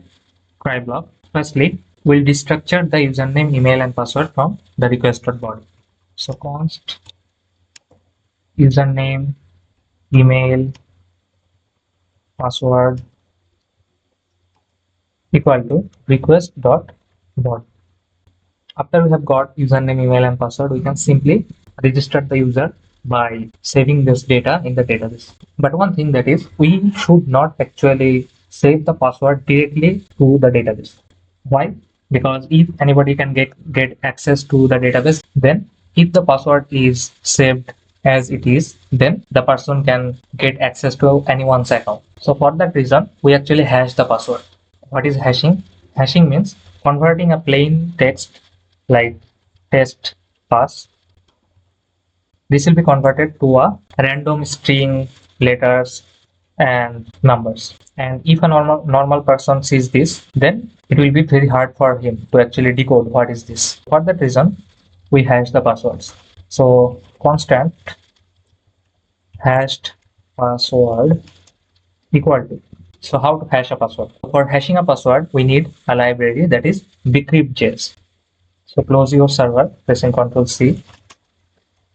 [SPEAKER 1] block, firstly, we'll destructure the username, email, and password from the requested body. So const username, email, password equal to request.body. After we have got username, email, and password, we can simply register the user by saving this data in the database. But one thing, that is, we should not actually save the password directly to the database. Why? Because if anybody can get access to the database, then if the password is saved as it is, then the person can get access to anyone's account. So for that reason, we actually hash the password. What is hashing? Hashing means converting a plain text like test pass. This will be converted to a random string, letters, and numbers. And if a normal person sees this, then it will be very hard for him to actually decode what is this. For that reason, we hash the passwords. So constant hashed password equal to. So how to hash a password? For hashing a password, we need a library, that is bcryptjs. So close your server, pressing Ctrl C,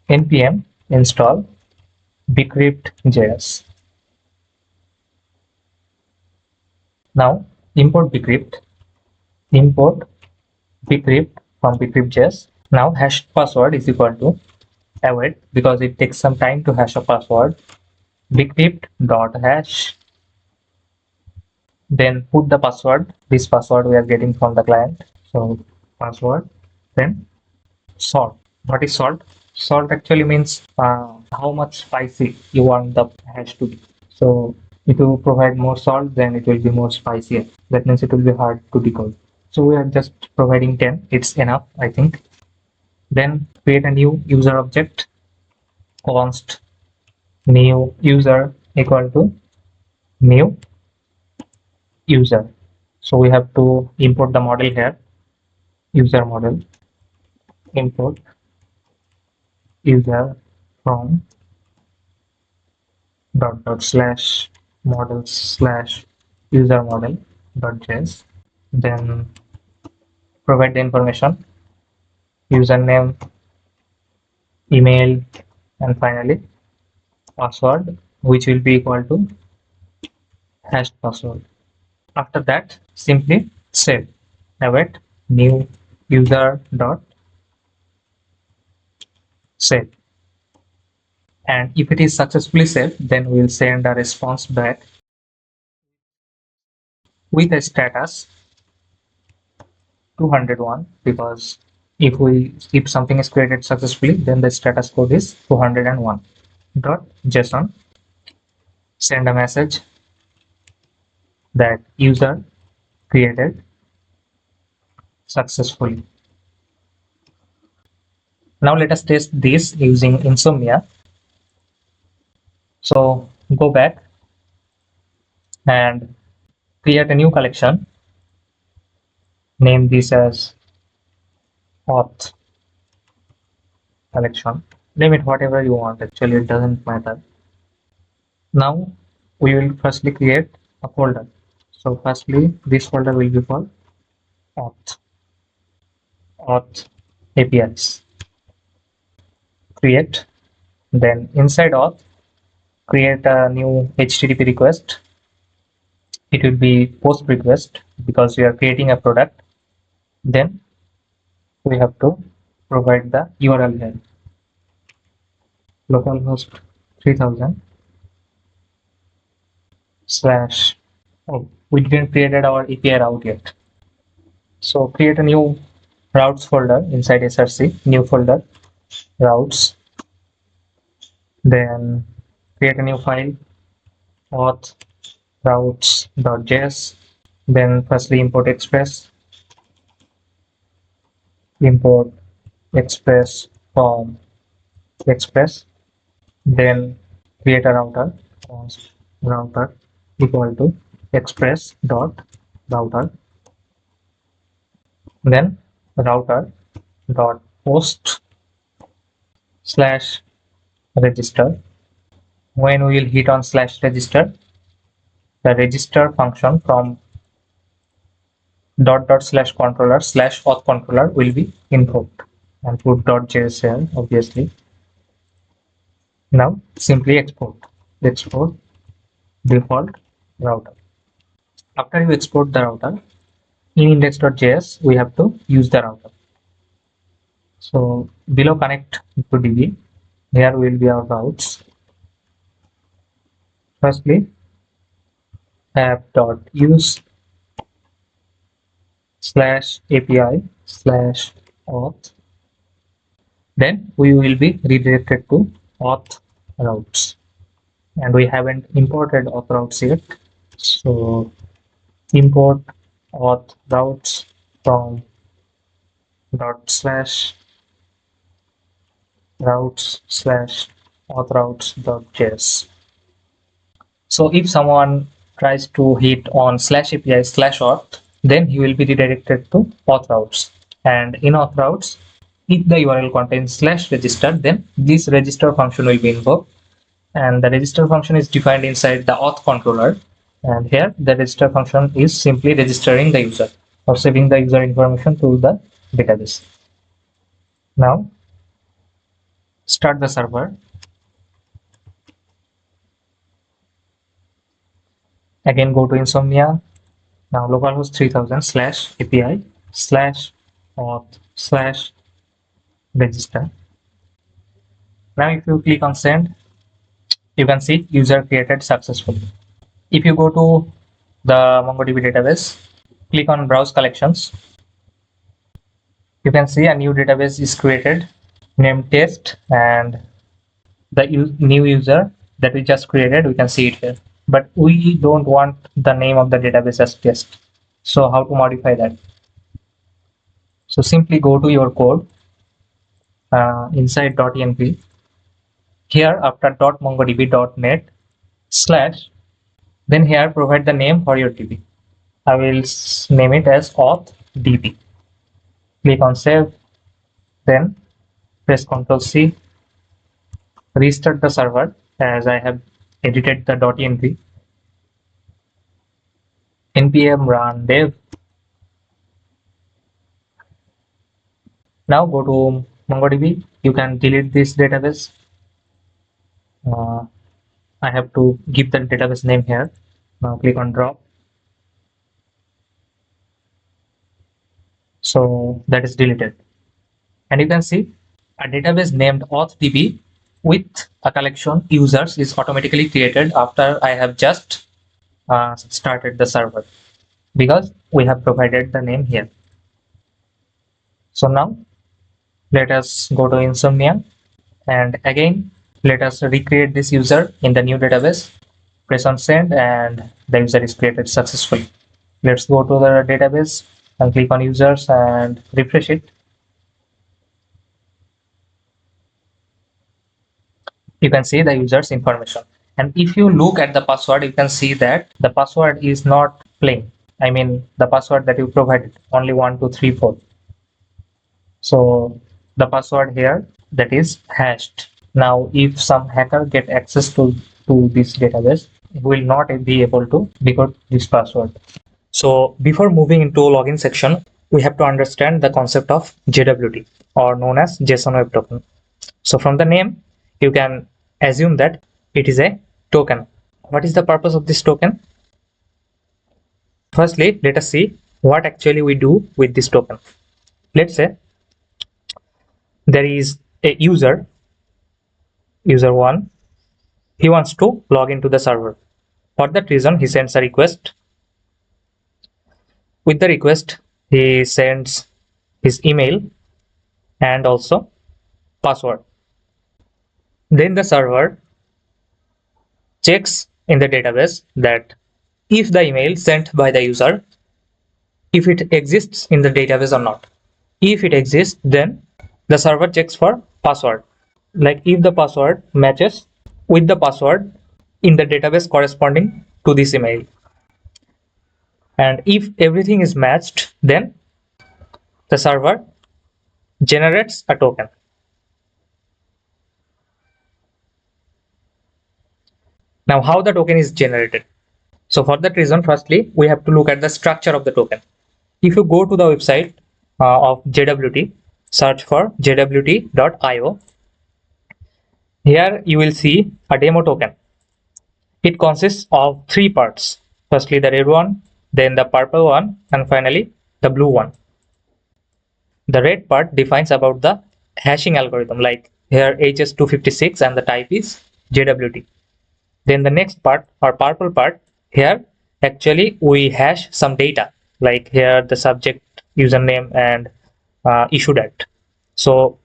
[SPEAKER 1] npm install bcryptjs. Now import import bcrypt from bcryptjs. Now hashed password is equal to await, because it takes some time to hash a password, bcrypt.hash. Then put the password. This password we are getting from the client. So password, then salt. What is salt? Salt actually means how much spicy you want the hash to be. So if you provide more salt, then it will be more spicier. That means it will be hard to decode. So we are just providing 10. It's enough, I think. Then create a new user object, const new user equal to new user. So we have to import the model here, user model, import user from // model / user model .js. Then provide the information, username, email, and finally password, which will be equal to hashed password. After that, simply save, await new user dot save. And if it is successfully saved, then we'll send a response back with a status 201, because if something is created successfully, then the status code is 201. Dot JSON, send a message that user created successfully. Now let us test this using Insomnia. So go back and create a new collection. Name this as auth collection. Name it whatever you want, actually it doesn't matter. Now we will firstly create a folder. So firstly this folder will be called auth APIs. Create, then inside auth create a new HTTP request. It will be post request because we are creating a product. Then we have to provide the URL here, localhost 3000 slash, oh, we didn't created our API route yet. So create a new routes folder inside src, new folder, routes, then create a new file, auth routes.js, then firstly import express from express, then create a router, const router equal to express dot router, then router dot post slash register. When we will hit on slash register, the register function from dot slash controller slash auth controller will be invoked, and put .js here obviously. Now simply export default router. After you export the router, in index.js we have to use the router. So below connect to DB, here will be our routes. Firstly app.use slash API slash auth. Then we will be redirected to auth routes, and we haven't imported auth routes yet. So import auth routes from dot slash routes slash auth routes.js. So if someone tries to hit on slash API slash auth, then he will be redirected to auth routes. And in auth routes, if the URL contains slash register, then this register function will be invoked. And the register function is defined inside the auth controller. And here the register function is simply registering the user or saving the user information to the database. Now start the server. Again go to Insomnia. Now localhost 3000 slash API slash auth slash register. Now if you click on send, you can see user created successfully. If you go to the MongoDB database, click on browse collections, you can see a new database is created named test, and the new user that we just created, we can see it here. But we don't want the name of the database as test. So how to modify that? So simply go to your code inside .env. Here after .mongodb.net slash, then here provide the name for your DB. I will name it as auth DB. Click on save, then press Ctrl C, restart the server as I have edited the .env. npm run dev. Now go to MongoDB. You can delete this database. I have to give the database name here. Now click on drop. So that is deleted. And you can see a database named authDB with a collection users is automatically created after I have just started the server, because we have provided the name here. So now let us go to Insomnia, and again let us recreate this user in the new database. Press on send and the user is created successfully. Let's go to the database and click on users and refresh it. You can see the user's information. And if you look at the password, you can see that the password is not plain. I mean, the password that you provided, only 1, 2, 3, 4. So the password here, that is hashed. Now, if some hacker get access to this database, will not be able to decode this password. So before moving into login section, we have to understand the concept of JWT, or known as JSON Web Token. So from the name, you can assume that it is a token. What is the purpose of this token? Firstly, let us see what actually we do with this token. Let's say there is a user 1. He wants to log into the server. For that reason, he sends a request. With the request, he sends his email and also password. Then the server checks in the database that if the email sent by the user, if it exists in the database or not. If it exists, then the server checks for password. Like if the password matches with the password in the database corresponding to this email. And if everything is matched, then the server generates a token. Now, how the token is generated? So for that reason, firstly, we have to look at the structure of the token. If you go to the website of JWT, search for jwt.io. Here you will see a demo token. It consists of 3 parts. Firstly, the red one, then the purple one, and finally the blue one. The red part defines about the hashing algorithm, like here HS256 and the type is JWT. Then the next part, or purple part, here actually we hash some data, like here the subject, username, and issue date. So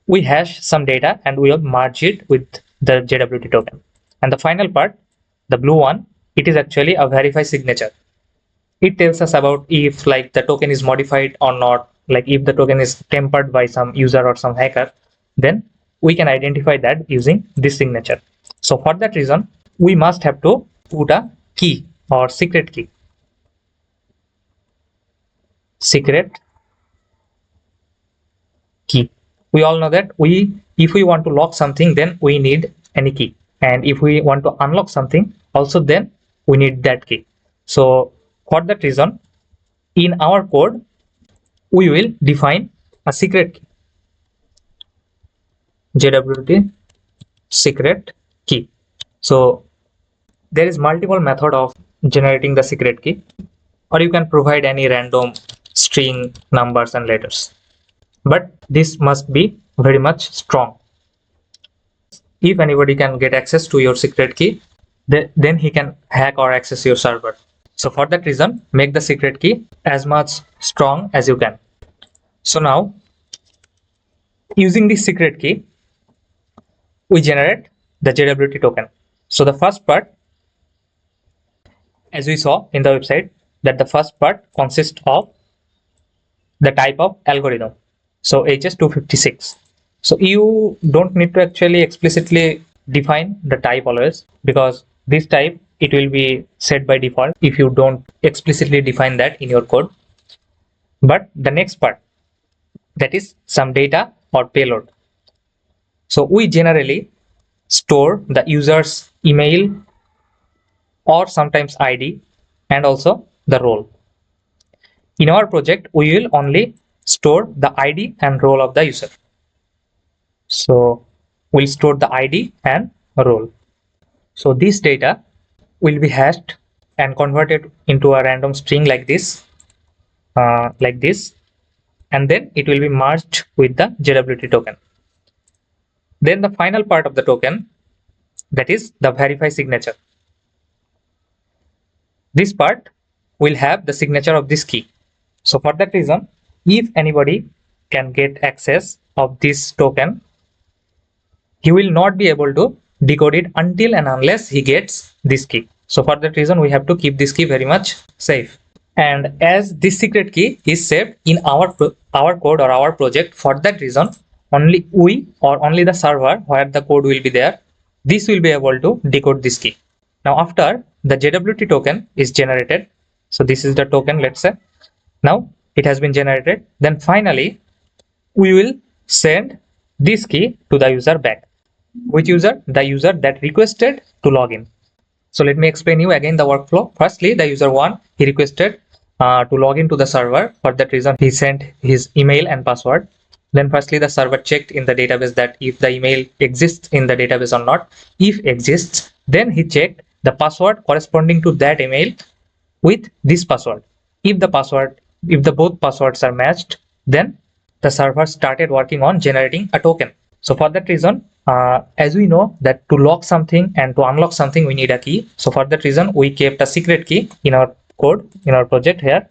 [SPEAKER 1] we hash some data and we will merge it with the JWT token. And the final part, the blue one, it is actually a verify signature. It tells us about if like the token is modified or not, like if the token is tampered by some user or some hacker, then we can identify that using this signature. So for that reason, we must have to put a key or secret key. Secret key. We all know that if we want to lock something, then we need any key. And if we want to unlock something, also then we need that key. So for that reason, in our code, we will define a secret key. JWT secret key. So there is multiple method of generating the secret key, or you can provide any random string, numbers, and letters. But this must be very much strong. If anybody can get access to your secret key, then he can hack or access your server. So for that reason, make the secret key as much strong as you can. So now, using this secret key, we generate the JWT token. So the first part, as we saw in the website, that the first part consists of the type of algorithm. So HS256. So you don't need to actually explicitly define the type always, because this type, it will be set by default if you don't explicitly define that in your code. But the next part, that is some data or payload. So we generally store the user's email or sometimes ID and also the role. In our project, we will only store the ID and role of the user. So we'll store the ID and role. So this data will be hashed and converted into a random string like this, and then it will be merged with the JWT token. Then the final part of the token, that is the verify signature. This part will have the signature of this key. So for that reason, if anybody can get access of this token, he will not be able to decode it until and unless he gets this key. So for that reason, we have to keep this key very much safe. And as this secret key is saved in our code or our project, for that reason, only we or only the server where the code will be there, this will be able to decode this key. Now after the JWT token is generated, so this is the token, let's say. Now it has been generated. Then finally, we will send this key to the user back. Which user? The user that requested to log in. So let me explain you again the workflow. Firstly, the user one, he requested to log into the server. For that reason, he sent his email and password. Then firstly, the server checked in the database that if the email exists in the database or not. If exists, then he checked the password corresponding to that email with this password. If the both passwords are matched, then the server started working on generating a token. So for that reason, as we know that to lock something and to unlock something, we need a key. So for that reason, we kept a secret key in our code, in our project here.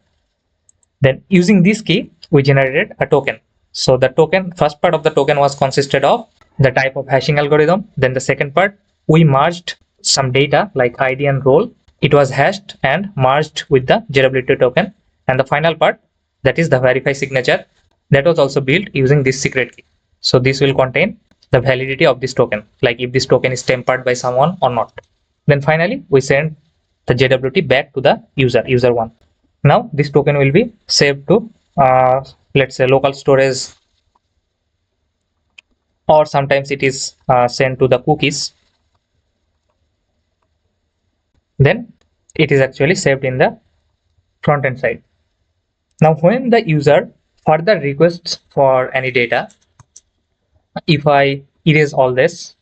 [SPEAKER 1] Then using this key, we generated a token. So the token, first part of the token was consisted of the type of hashing algorithm. Then the second part, we merged some data like ID and role. It was hashed and merged with the JWT token. And the final part, that is the verify signature, that was also built using this secret key. So this will contain the validity of this token, like if this token is tempered by someone or not. Then finally, we send the JWT back to the user one. Now this token will be saved to let's say local storage, or sometimes it is sent to the cookies. Then it is actually saved in the front end side. Now when the user further requests for any data, if I erase all this,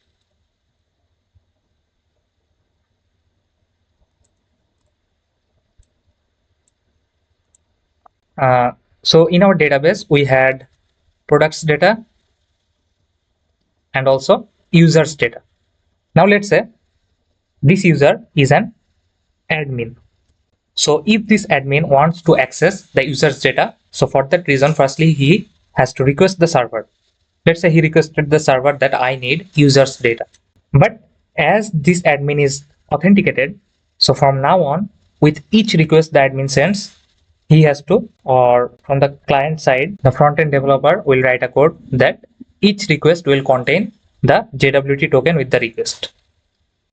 [SPEAKER 1] so in our database we had products data and also users data. Now let's say this user is an admin. So if this admin wants to access the user's data, so for that reason, firstly he has to request the server. Let's say he requested the server that I need users data. But as this admin is authenticated, so from now on, with each request the admin sends, he has to, or from the client side, the front-end developer will write a code that each request will contain the JWT token with the request.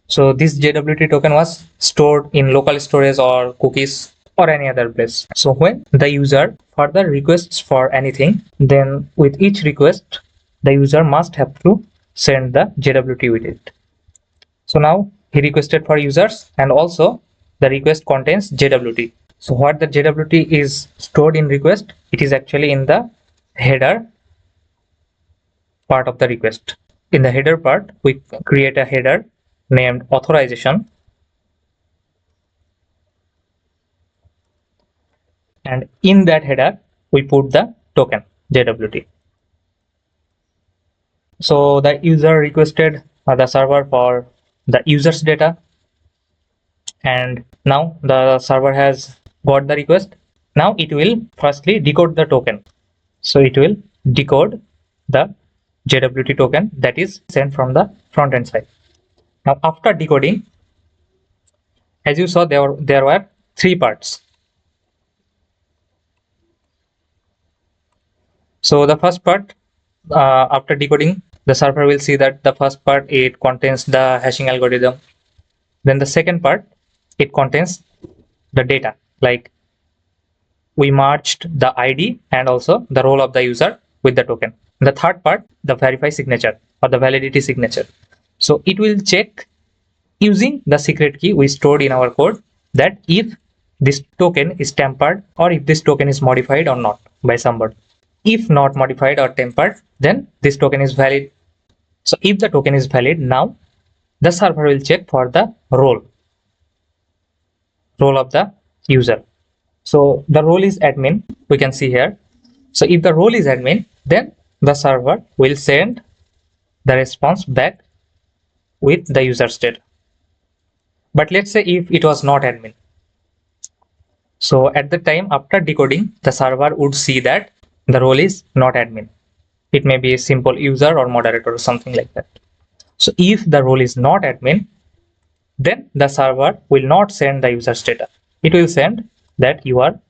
[SPEAKER 1] So this JWT token was stored in local storage or cookies or any other place. So when the user further requests for anything, then with each request, the user must have to send the JWT with it. So now he requested for users, and also the request contains JWT. So what the JWT is stored in request, it is actually in the header part of the request. In the header part, we create a header named authorization, and in that header we put the token JWT. So the user requested the server for the user's data, and now the server has got the request. Now it will firstly decode the token. So it will decode the JWT token that is sent from the front end side. Now after decoding, as you saw, there were three parts. So the first part, after decoding, the server will see that the first part, it contains the hashing algorithm. Then the second part, it contains the data, like we merged the ID and also the role of the user with the token. The third part, the verify signature or the validity signature. So it will check using the secret key we stored in our code that if this token is tempered or if this token is modified or not by somebody. If not modified or tempered, then this token is valid. So if the token is valid, now the server will check for the role of the user. So the role is admin, we can see here. So if the role is admin, then the server will send the response back with the user's data. But let's say if it was not admin. So at the time after decoding, the server would see that the role is not admin. It may be a simple user or moderator or something like that. So if the role is not admin, then the server will not send the user's data. It will send that you are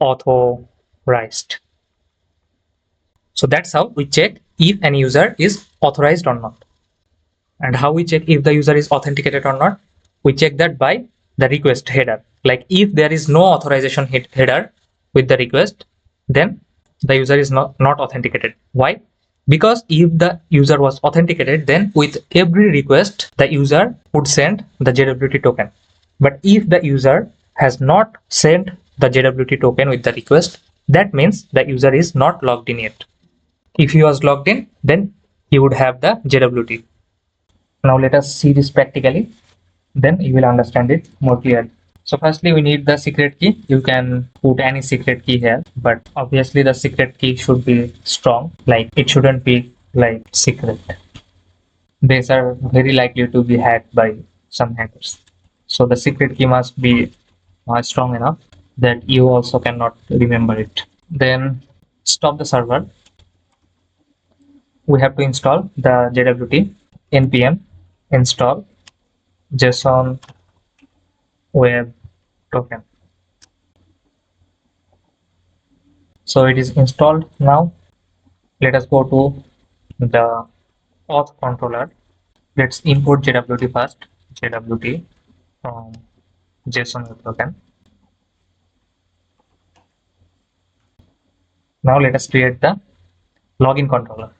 [SPEAKER 1] unauthorized. So that's how we check if any user is authorized or not. And how we check if the user is authenticated or not? We check that by the request header. Like if there is no authorization header with the request, then the user is not authenticated. Why? Because if the user was authenticated, then with every request, the user would send the JWT token. But if the user has not sent the JWT token with the request, that means the user is not logged in yet. If he was logged in, then he would have the JWT. Now let us see this practically, then you will understand it more clearly. So firstly, we need the secret key. You can put any secret key here, but obviously the secret key should be strong. Like it shouldn't be like secret. These are very likely to be hacked by some hackers. So the secret key must be strong enough that you also cannot remember it. Then stop the server. We have to install the JWT npm install JSON web token. So it is installed now. Let us go to the auth controller. Let's import JWT first. JWT from JSON web token. Now let us create the login controller.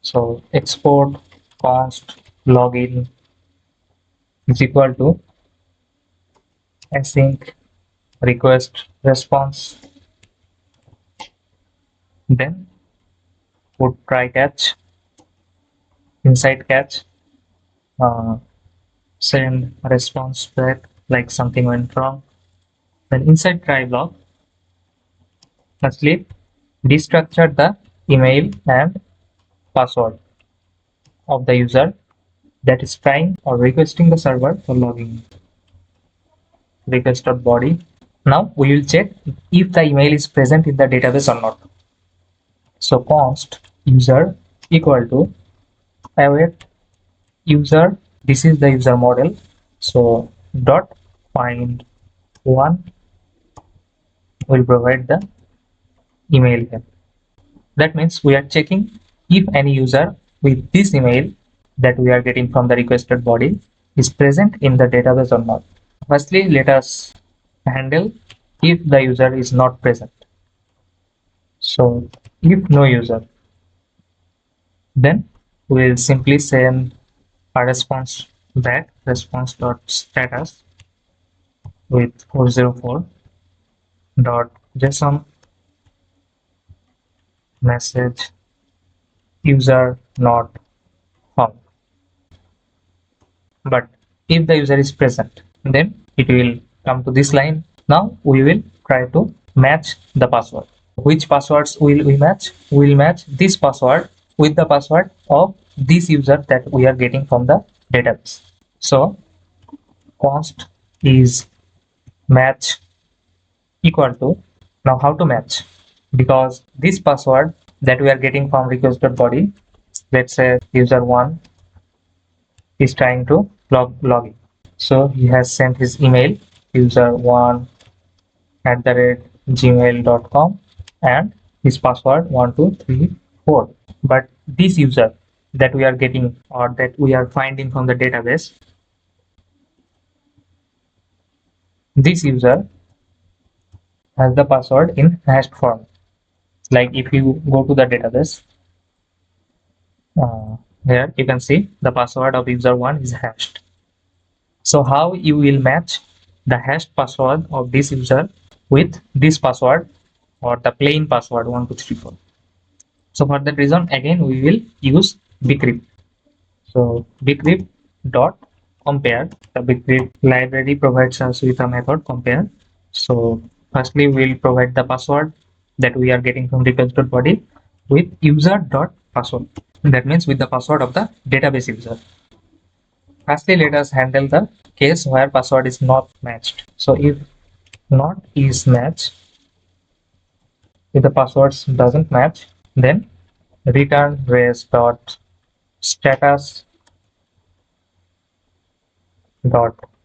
[SPEAKER 1] So export const login is equal to async request response. Then put try catch, inside catch, send response back like something went wrong. Then inside try block, firstly destructure the email and password of the user that is trying or requesting the server for logging. Request.body. Now we will check if the email is present in the database or not. So const user equal to await user. This is the user model. So dot find one will provide the email here. That means we are checking if any user with this email that we are getting from the requested body is present in the database or not. Firstly, let us handle if the user is not present. So if no user, then we will simply send a response back, response.status with 404.json message user not found. But if the user is present, then it will come to this line. Now we will try to match the password. Which passwords will we match? We will match this password with the password of this user that we are getting from the database. So const is match equal to, now how to match? Because this password that we are getting from request.body, let's say user1 is trying to log in. So he has sent his email user1@gmail.com and his password 1234. But this user that we are getting or that we are finding from the database, this user has the password in hashed form. Like if you go to the database, here you can see the password of user1 is hashed. So how you will match the hashed password of this user with this password or the plain password 1234. So for that reason, again we will use bcrypt. So bcrypt dot compare. The bcrypt library provides us with a method compare. So firstly we will provide the password that we are getting from request.body with user.password. That means with the password of the database user. Firstly, let us handle the case where password is not matched. So if not is matched, if the passwords doesn't match, then return res.status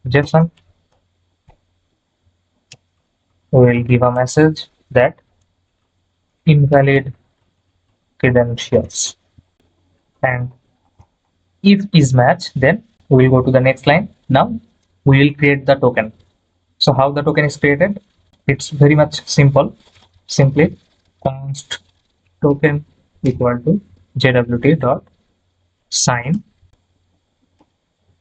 [SPEAKER 1] .json will give a message that invalid credentials. And if is match, then we will go to the next line. Now we will create the token. So how the token is created? It's very much simple. Simply const token equal to JWT dot sign.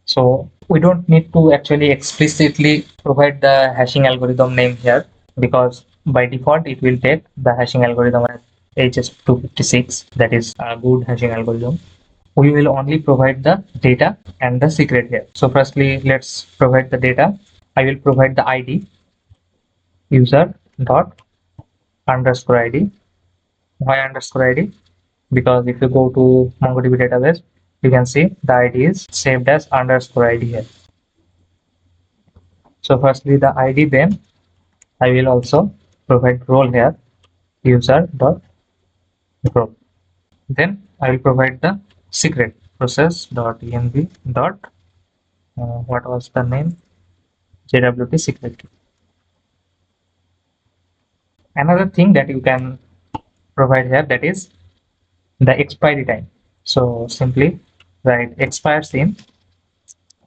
[SPEAKER 1] So we don't need to actually explicitly provide the hashing algorithm name here, because by default it will take the hashing algorithm as HS256. That is a good hashing algorithm. We will only provide the data and the secret here. So firstly, let's provide the data. I will provide the ID user dot underscore ID. Why underscore ID? Because if you go to MongoDB database, you can see the ID is saved as underscore ID here. So firstly the ID, then I will also provide role here, user dot role. Then I will provide the secret, process dot env dot what was the name, JWT secret. Another thing that you can provide here, that is the expiry time. So simply write expires in,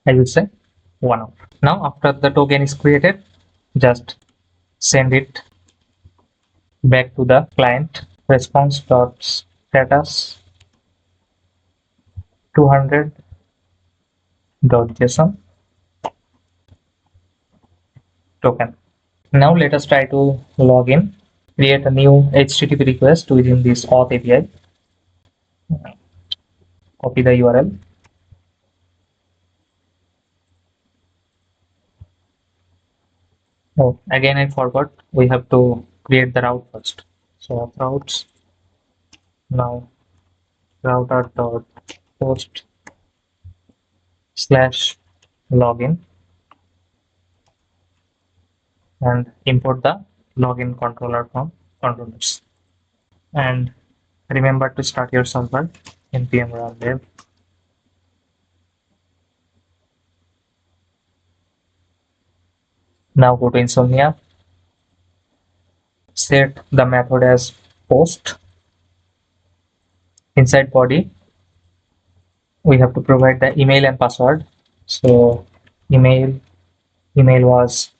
[SPEAKER 1] I will say 1 hour. Now after the token is created, just send it back to the client, response dot status 200 dot json token. Now let us try to log in, create a new HTTP request within this auth API. Copy the URL. Oh, again I forgot, we have to create the route first. So routes, now router dot post slash login, and import the login controller from controllers. And remember to start your server npm run dev. Now go to Insomnia, set the method as post. Inside body, we have to provide the email and password. So email was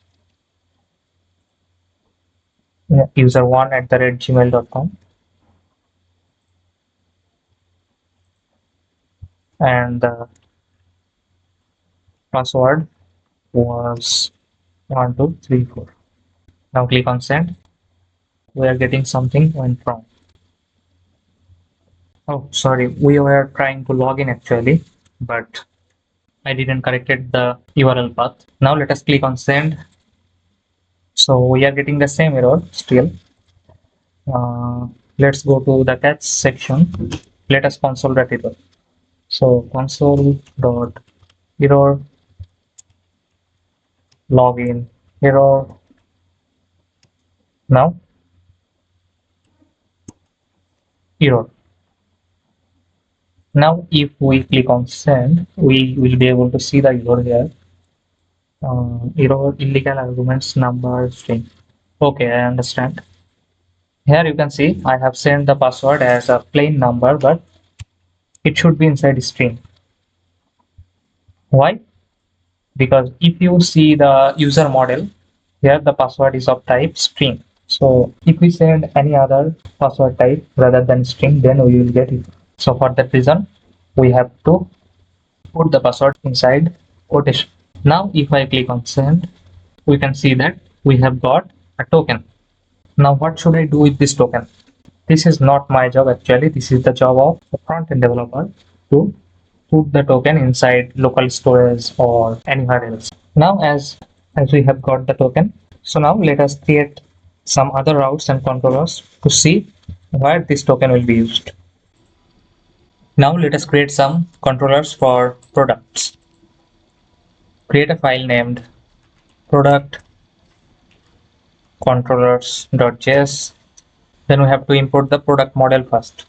[SPEAKER 1] user1@gmail.com, and the password was 1234. Now click on send. We are getting something went wrong. Oh, sorry, we were trying to log in actually, but I didn't corrected the URL path. Now let us click on send. So we are getting the same error still. Let's go to the catch section. Let us console that error. So console.error login error. Now error. Now if we click on send, we will be able to see the error here. Error illegal arguments number string. Okay, I understand. Here you can see I have sent the password as a plain number, but it should be inside string. Why? Because if you see the user model, here the password is of type string. So if we send any other password type rather than string, then we will get it. So for that reason, we have to put the password inside quotation. Now if I click on send, we can see that we have got a token. Now what should I do with this token? This is not my job actually. This is the job of the front-end developer to put the token inside local storage or anywhere else. Now as we have got the token, so now let us create some other routes and controllers to see where this token will be used. Now let us create some controllers for products. Create a file named product controllers.js. Then we have to import the product model first.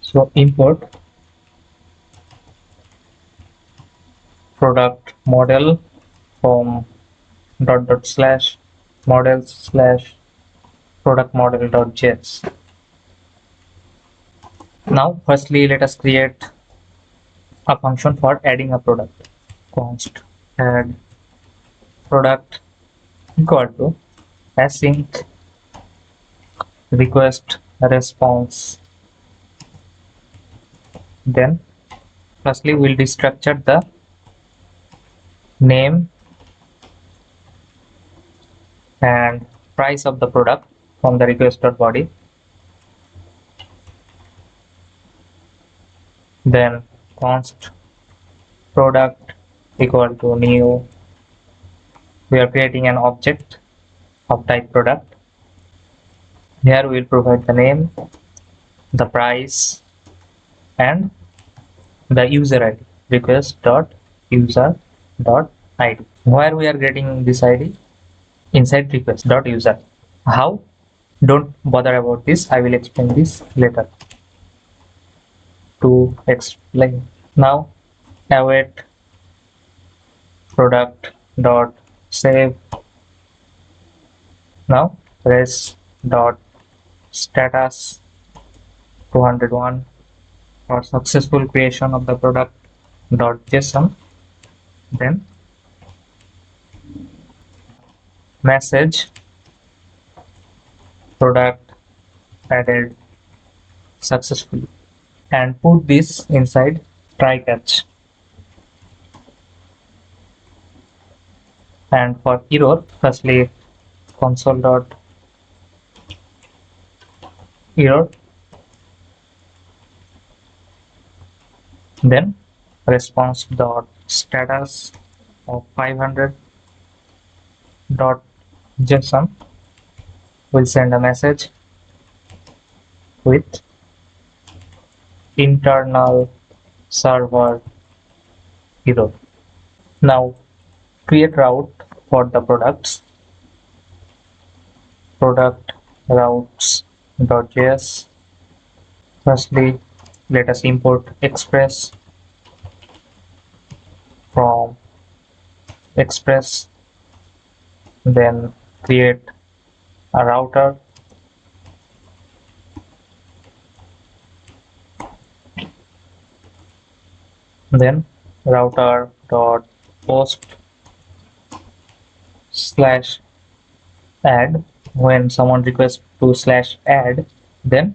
[SPEAKER 1] So import product model from // models / product model.js. Now firstly let us create a function for adding a product. Const add product equal to async request response. Then firstly we'll destructure the name and price of the product from the request.body. Then const product equal to new. We are creating an object of type product. Here we will provide the name, the price, and the user ID, request.user.id. Where we are getting this ID? Inside request.user. How? Don't bother about this. I will explain this later. To explain. Now await product dot save. Now res dot status 201 for successful creation of the product dot JSON. Then message product added successfully, and put this inside try catch. And for error, firstly console.error, then response.status of 500.json will send a message with internal server error. Now create route for the products. Product routes.js. Firstly, let us import express from express. Then create a router. Then router dot post /add. When someone requests to /add, then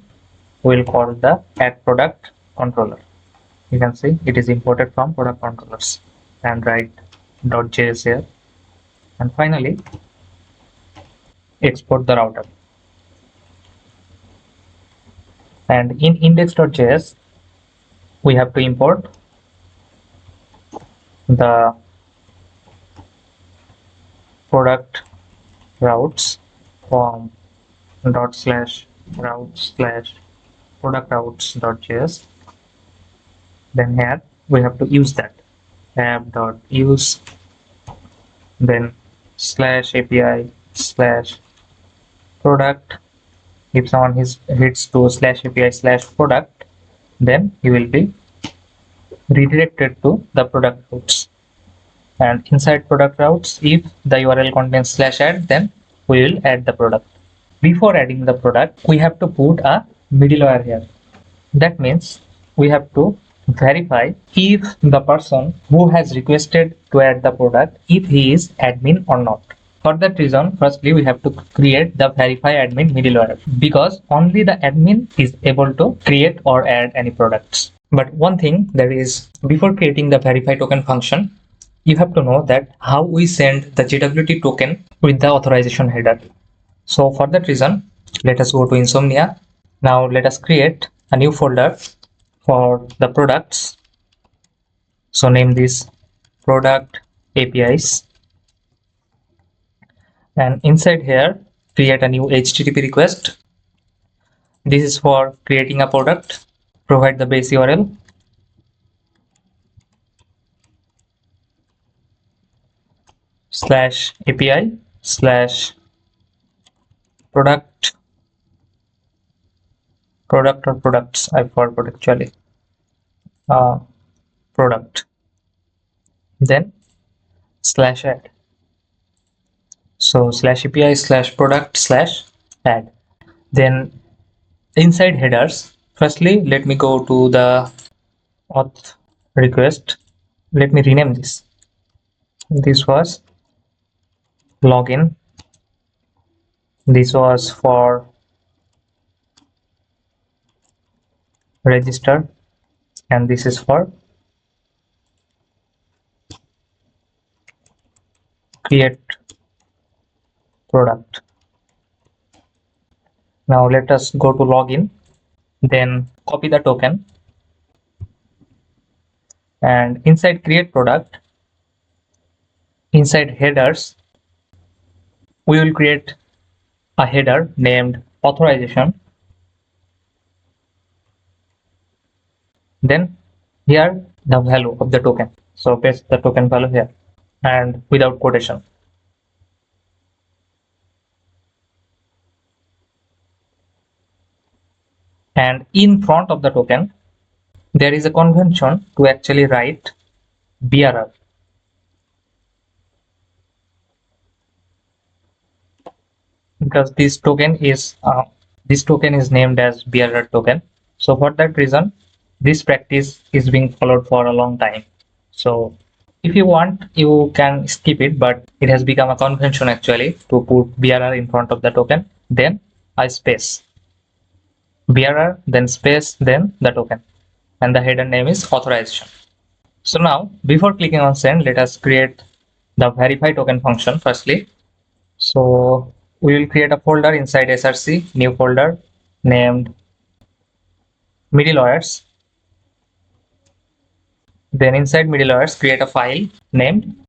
[SPEAKER 1] we'll call the add product controller. You can see it is imported from product controllers, and write .js here. And finally export the router. And in index.js we have to import the product routes from /routes/product routes.js. Then here we have to use that app.use, then /API/product. If someone hits to /API/product, then he will be redirected to the product routes. And inside product routes, if the URL contains /add, then we will add the product. Before adding the product, we have to put a middleware here. That means we have to verify if the person who has requested to add the product, if he is admin or not. For that reason, firstly we have to create the verify admin middleware, because only the admin is able to create or add any products. But one thing, that is, before creating the verify token function, you have to know that how we send the JWT token with the authorization header. So for that reason, let us go to Insomnia. Now let us create a new folder for the products. So name this product APIs, and inside here create a new HTTP request. This is for creating a product. Provide the base URL. /API / product or products. I forgot actually. Product. Then /add. So /API / product /add. Then inside headers, firstly, let me go to the auth request. Let me rename this. This was login. This was for register, and this is for create product. Now let us go to login, then copy the token, and inside create product, inside headers, we will create a header named authorization. Then here the value of the token. So paste the token value here and without quotation. And in front of the token, there is a convention to actually write bearer. Because this token is named as bearer token. So for that reason, this practice is being followed for a long time. So if you want, you can skip it, but it has become a convention actually to put bearer in front of the token, then a space. Bearer, then space, then the token. And the header name is authorization. So now, before clicking on send, let us create the verify token function firstly. So we will create a folder inside src, new folder named middlewares. Then inside middlewares, create a file named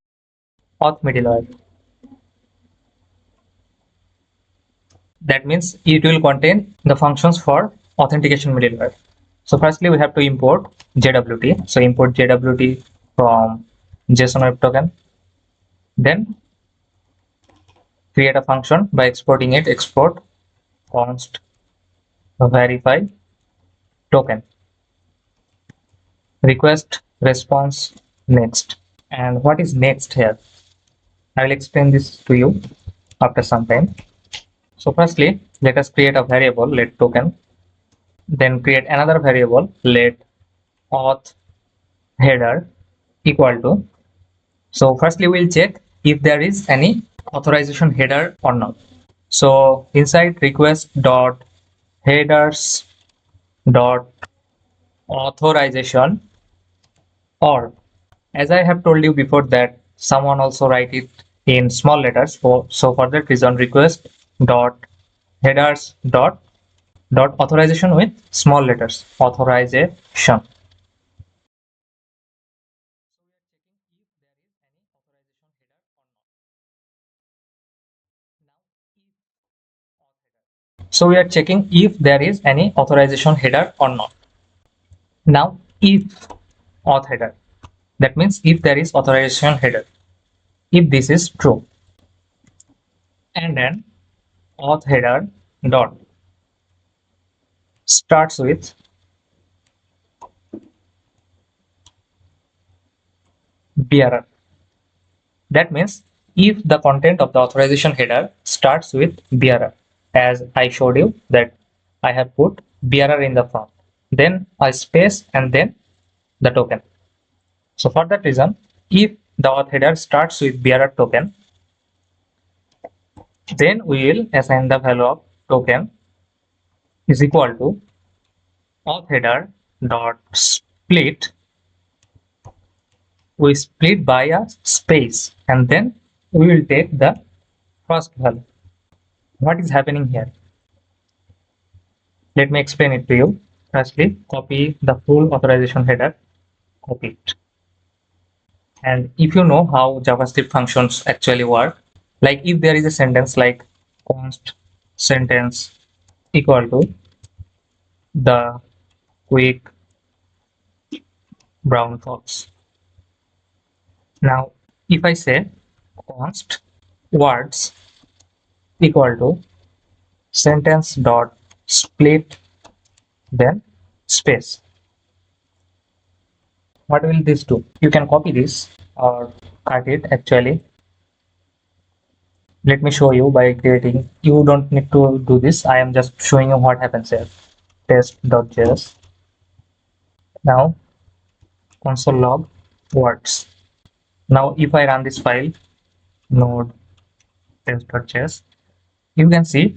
[SPEAKER 1] auth middleware. That means it will contain the functions for authentication middleware. So firstly, we have to import JWT. So import JWT from JSON Web Token. Then create a function by exporting it, export const verify token, request response next. And what is next here? I will explain this to you after some time. So firstly, let us create a variable let token, then create another variable let auth header equal to. So firstly, we'll check if there is any authorization header or not. So inside request dot headers dot authorization, or as I have told you before that someone also write it in small letters. So for that reason, request dot headers dot authorization with small letters, authorization. So we are checking if there is any authorization header or not. Now if auth header, that means if there is authorization header, if this is true, and then auth header dot starts with bearer. That means if the content of the authorization header starts with bearer, as I showed you that I have put bearer in the front, then a space and then the token. So for that reason, if the auth header starts with bearer token, then we will assign the value of token is equal to auth header dot split. We split by a space and then we will take the first value. What is happening here? Let me explain it to you. Firstly, copy the full authorization header, copy it. And if you know how JavaScript functions actually work, like if there is a sentence like const sentence equal to the quick brown fox. Now, if I say const words equal to sentence dot split, then space, what will this do? You can copy this or cut it actually. Let me show you by creating. You don't need to do this. I am just showing you what happens here. Test.js. Now console log words. Now if I run this file, node test.js, you can see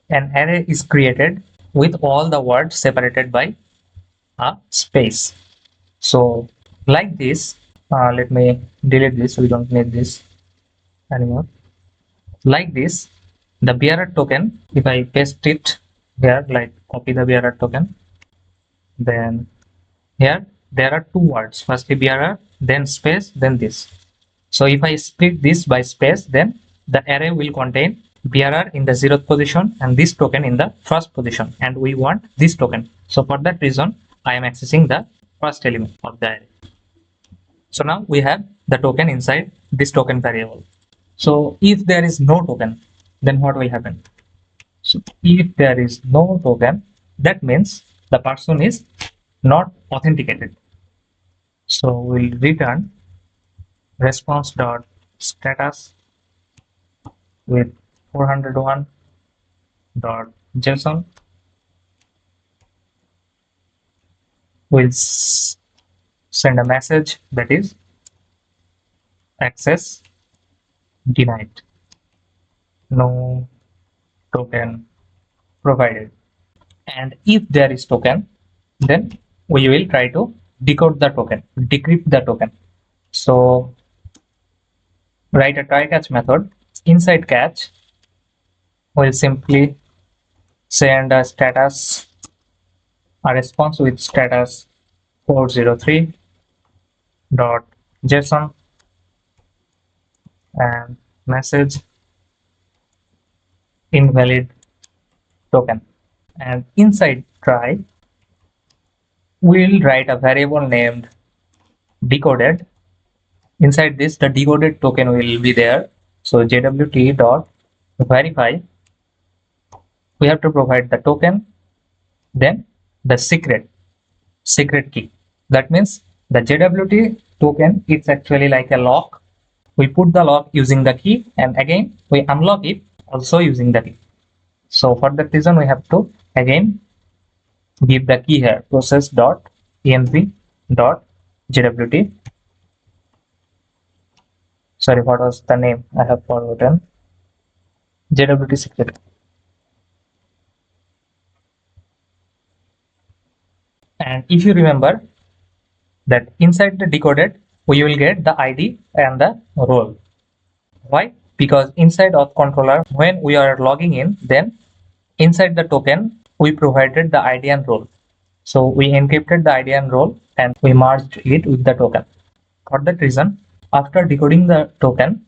[SPEAKER 1] an array is created with all the words separated by a space. So like this, let me delete this. We don't need this anymore. Like this, the bearer token, if I paste it here, like copy the bearer token, then here there are two words, firstly bearer, then space, then this. So if I split this by space, then the array will contain bearer in the 0th position and this token in the 1st position, and we want this token. So for that reason, I am accessing the first element of the array. So now we have the token inside this token variable. So if there is no token, then what will happen? So if there is no token, that means the person is not authenticated. So we'll return response.status with 401.json. We'll send a message that is access denied, no token provided. And if there is token, then we will try to decode the token, decrypt the token. So write a try catch method. Inside catch, we'll simply send a status, a response with status 403.json and message invalid token. And inside try, we'll write a variable named decoded. Inside this, the decoded token will be there. So JWT dot verify, we have to provide the token, then the secret key. That means the JWT token, it's actually like a lock. We put the lock using the key, and again we unlock it also using the key. So for that reason, we have to again give the key here, process.env.jwt. Sorry, what was the name? I have forgotten. JWT secret. And if you remember that inside the decoded, we will get the ID and the role. Why? Because inside of controller, when we are logging in, then inside the token, we provided the ID and role. So we encrypted the ID and role and we merged it with the token. For that reason, after decoding the token,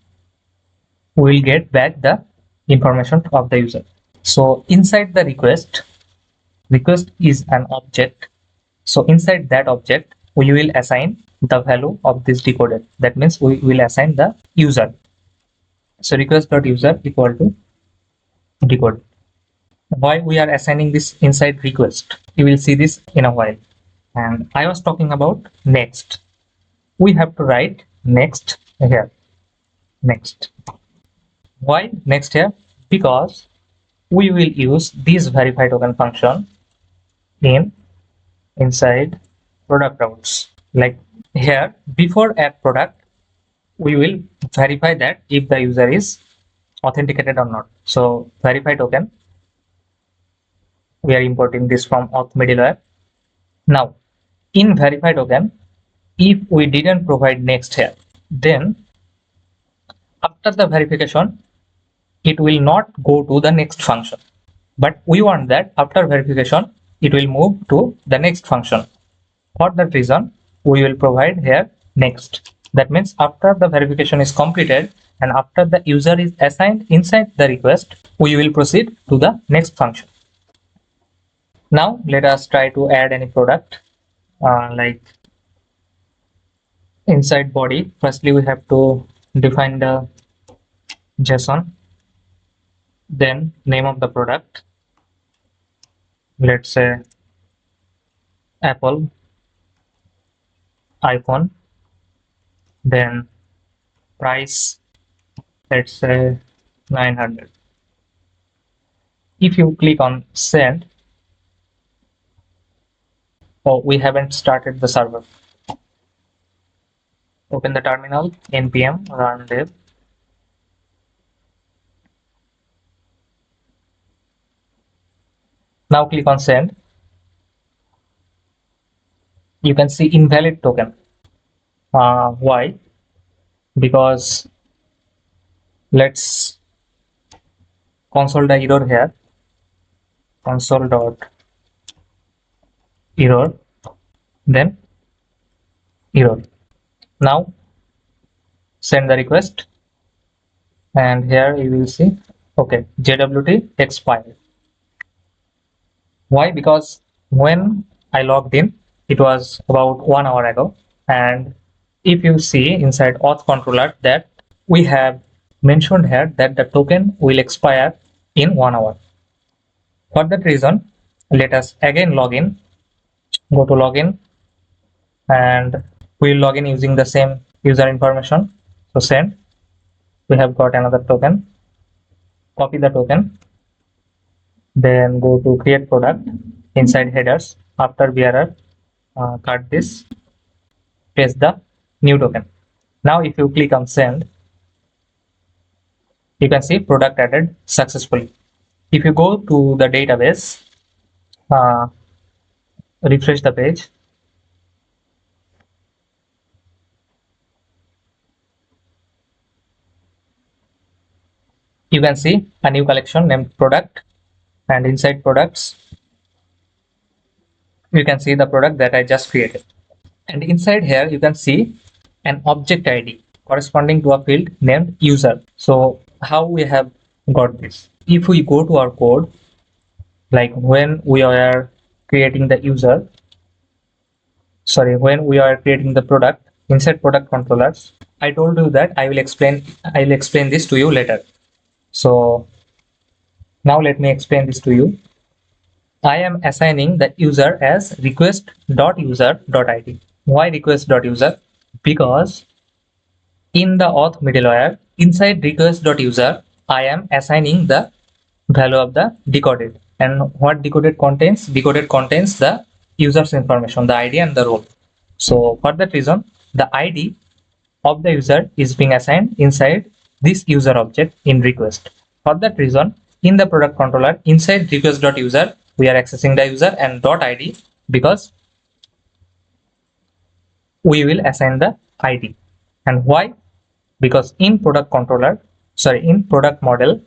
[SPEAKER 1] we will get back the information of the user. So inside the request is an object. So inside that object, we will assign the value of this decoded. That means we will assign the user. So request.user equal to decode. Why we are assigning this inside request? You will see this in a while. And I was talking about next. We have to write next here. Next. Why next here? Because we will use this verify token function inside product routes. Like here, before add product, we will verify that if the user is authenticated or not. So verify token, we are importing this from auth middleware. Now in verify token, if we didn't provide next here, then after the verification, it will not go to the next function. But we want that after verification, it will move to the next function. For that reason, we will provide here next. That means after the verification is completed and after the user is assigned inside the request, we will proceed to the next function. Now let us try to add any product like inside body. Firstly, we have to define the JSON, then name of the product. Let's say Apple, iPhone, then price, let's say 900. If you click on send, oh, we haven't started the server. Open the terminal, npm run dev. Now click on send. You can see invalid token. Why? Because let's console the error here. Console dot error, then error. Now send the request, and here you will see okay, JWT expired. Why? Because when I logged in, it was about 1 hour ago, and if you see inside auth controller that we have mentioned here that the token will expire in 1 hour. For that reason, let us again log in. Go to login, and we'll log in using the same user information. So send, we have got another token. Copy the token, then go to create product. Inside headers, after bearer, cut this, paste the new token. Now if you click on send, you can see product added successfully. If you go to the database, refresh the page, you can see a new collection named product, and inside products you can see the product that I just created. And inside here you can see an object ID corresponding to a field named user. So how we have got this? If we go to our code, like when we are creating the user, when we are creating the product inside product controllers, I told you that I will explain this to you later. So now let me explain this to you. I am assigning the user as request.user.id. Why request.user? Because in the auth middleware, inside request.user, I am assigning the value of the decoded. And what decoded contains? Decoded contains the user's information, the ID and the role. So for that reason, the ID of the user is being assigned inside this user object in request. For that reason, in the product controller, inside request.user, we are accessing the user and .id because we will assign the ID. And why? Because in product controller, in product model,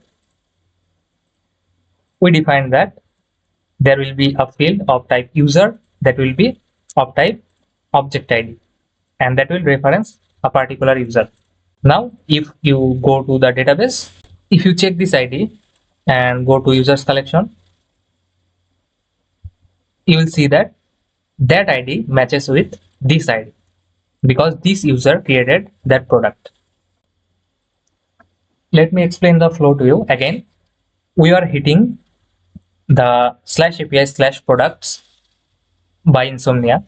[SPEAKER 1] we define that there will be a field of type user that will be of type object ID, and that will reference a particular user. Now, if you go to the database, if you check this ID and go to users collection, you will see that that ID matches with this ID because this user created that product. Let me explain the flow to you again. We are hitting the /API/products by Insomnia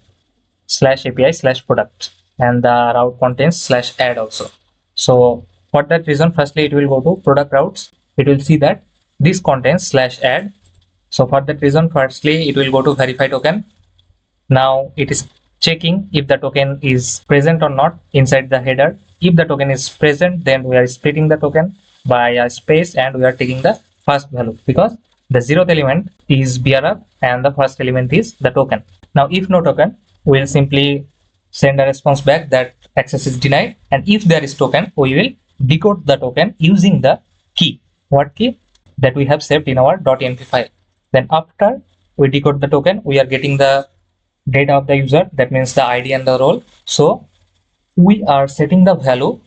[SPEAKER 1] /API/products, and the route contains /add also. So for that reason, firstly it will go to product routes. It will see that this contains /add. So for that reason, firstly it will go to verify token. Now it is checking if the token is present or not inside the header. If the token is present, then we are splitting the token by a space and we are taking the first value because the 0th element is bearer and the first element is the token. Now if no token, we will simply send a response back that access is denied, and if there is token, we will decode the token using the key. What key? That we have saved in our .env file. Then after we decode the token, we are getting the data of the user, that means the ID and the role. So we are setting the value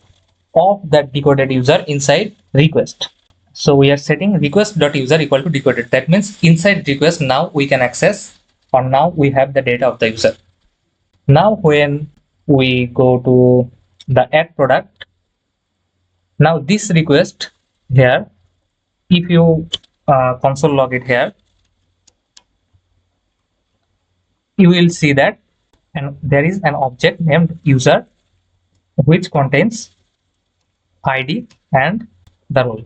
[SPEAKER 1] of that decoded user inside request. So we are setting request.user equal to decoded. That means inside request now we can access, or now we have the data of the user. Now when we go to the add product, now this request here, if you console log it here, you will see that and there is an object named user which contains ID and the role.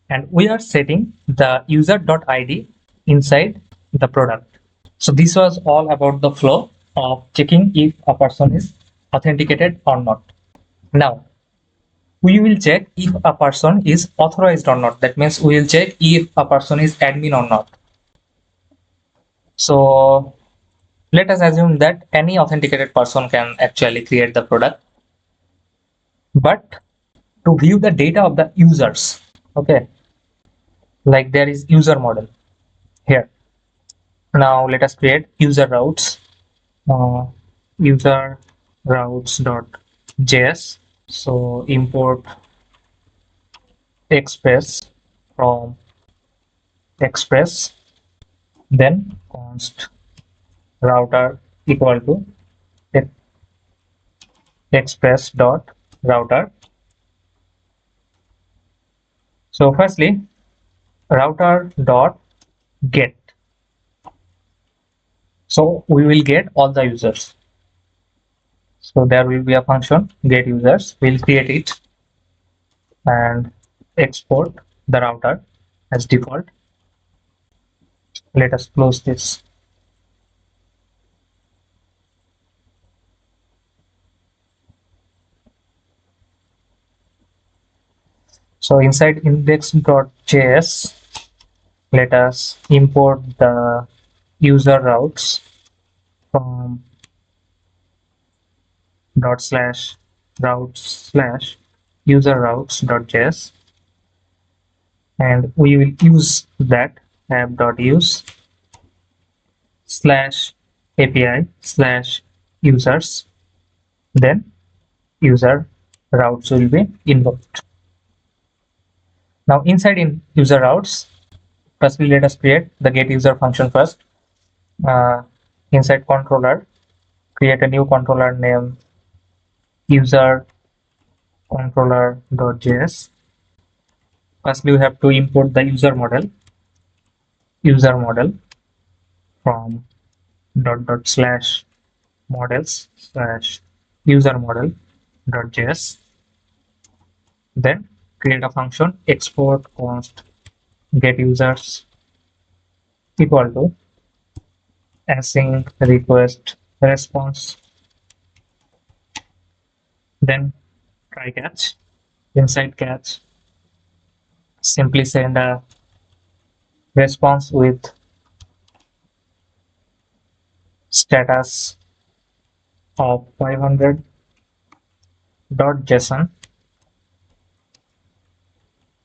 [SPEAKER 1] And we are setting the user.id inside the product. So this was all about the flow of checking if a person is authenticated or not. Now we will check if a person is authorized or not. That means we will check if a person is admin or not. So let us assume that any authenticated person can actually create the product. But to view the data of the users, okay, like there is user model here. Now let us create user routes, user routes.js. So import express from express, then const router equal to express dot router. So firstly, router dot get. So we will get all the users. So there will be a function get users. We'll create it and export the router as default. Let us close this. So inside index.js, let us import the user routes from dot slash routes slash user routes.js, and we will use that app.use slash API slash users, then user routes will be invoked. Now inside in user routes, firstly let us create the get user function first. Inside controller, create a new controller name user controller.js. Firstly we have to import the user model from dot slash models slash user model.js. Then create a function export const get users equal to async request response. Then try catch. Inside catch, simply send a response with status of 500.json,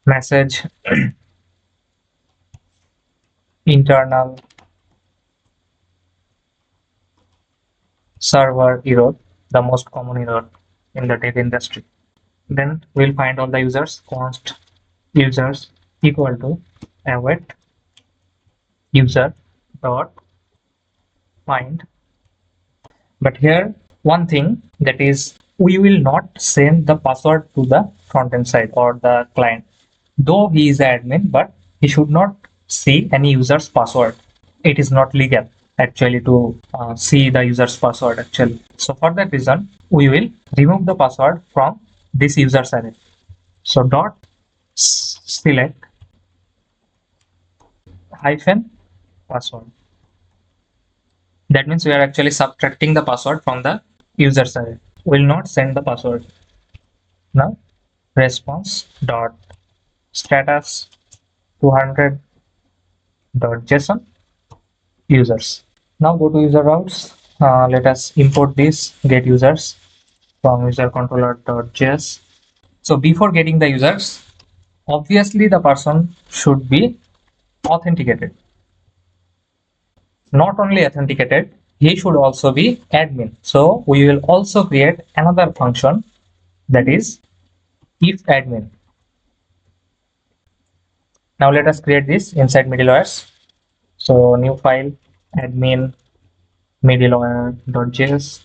[SPEAKER 1] message internal server error, the most common error in the data industry. Then we'll find all the users, const users equal to await user dot find. But here one thing, that is we will not send the password to the front end side or the client. Though he is the admin, but he should not see any user's password. It is not legal actually to see the user's password actually. So for that reason, we will remove the password from this user's array. So dot select hyphen password. That means we are actually subtracting the password from the user's array. Will not send the password. Now response dot status 200.json users. Now go to user routes. Let us import this get users from user controller.js. So before getting the users, obviously the person should be authenticated. Not only authenticated, he should also be admin. So we will also create another function, that is if admin. Now let us create this inside middlewares. So new file admin middleware.js.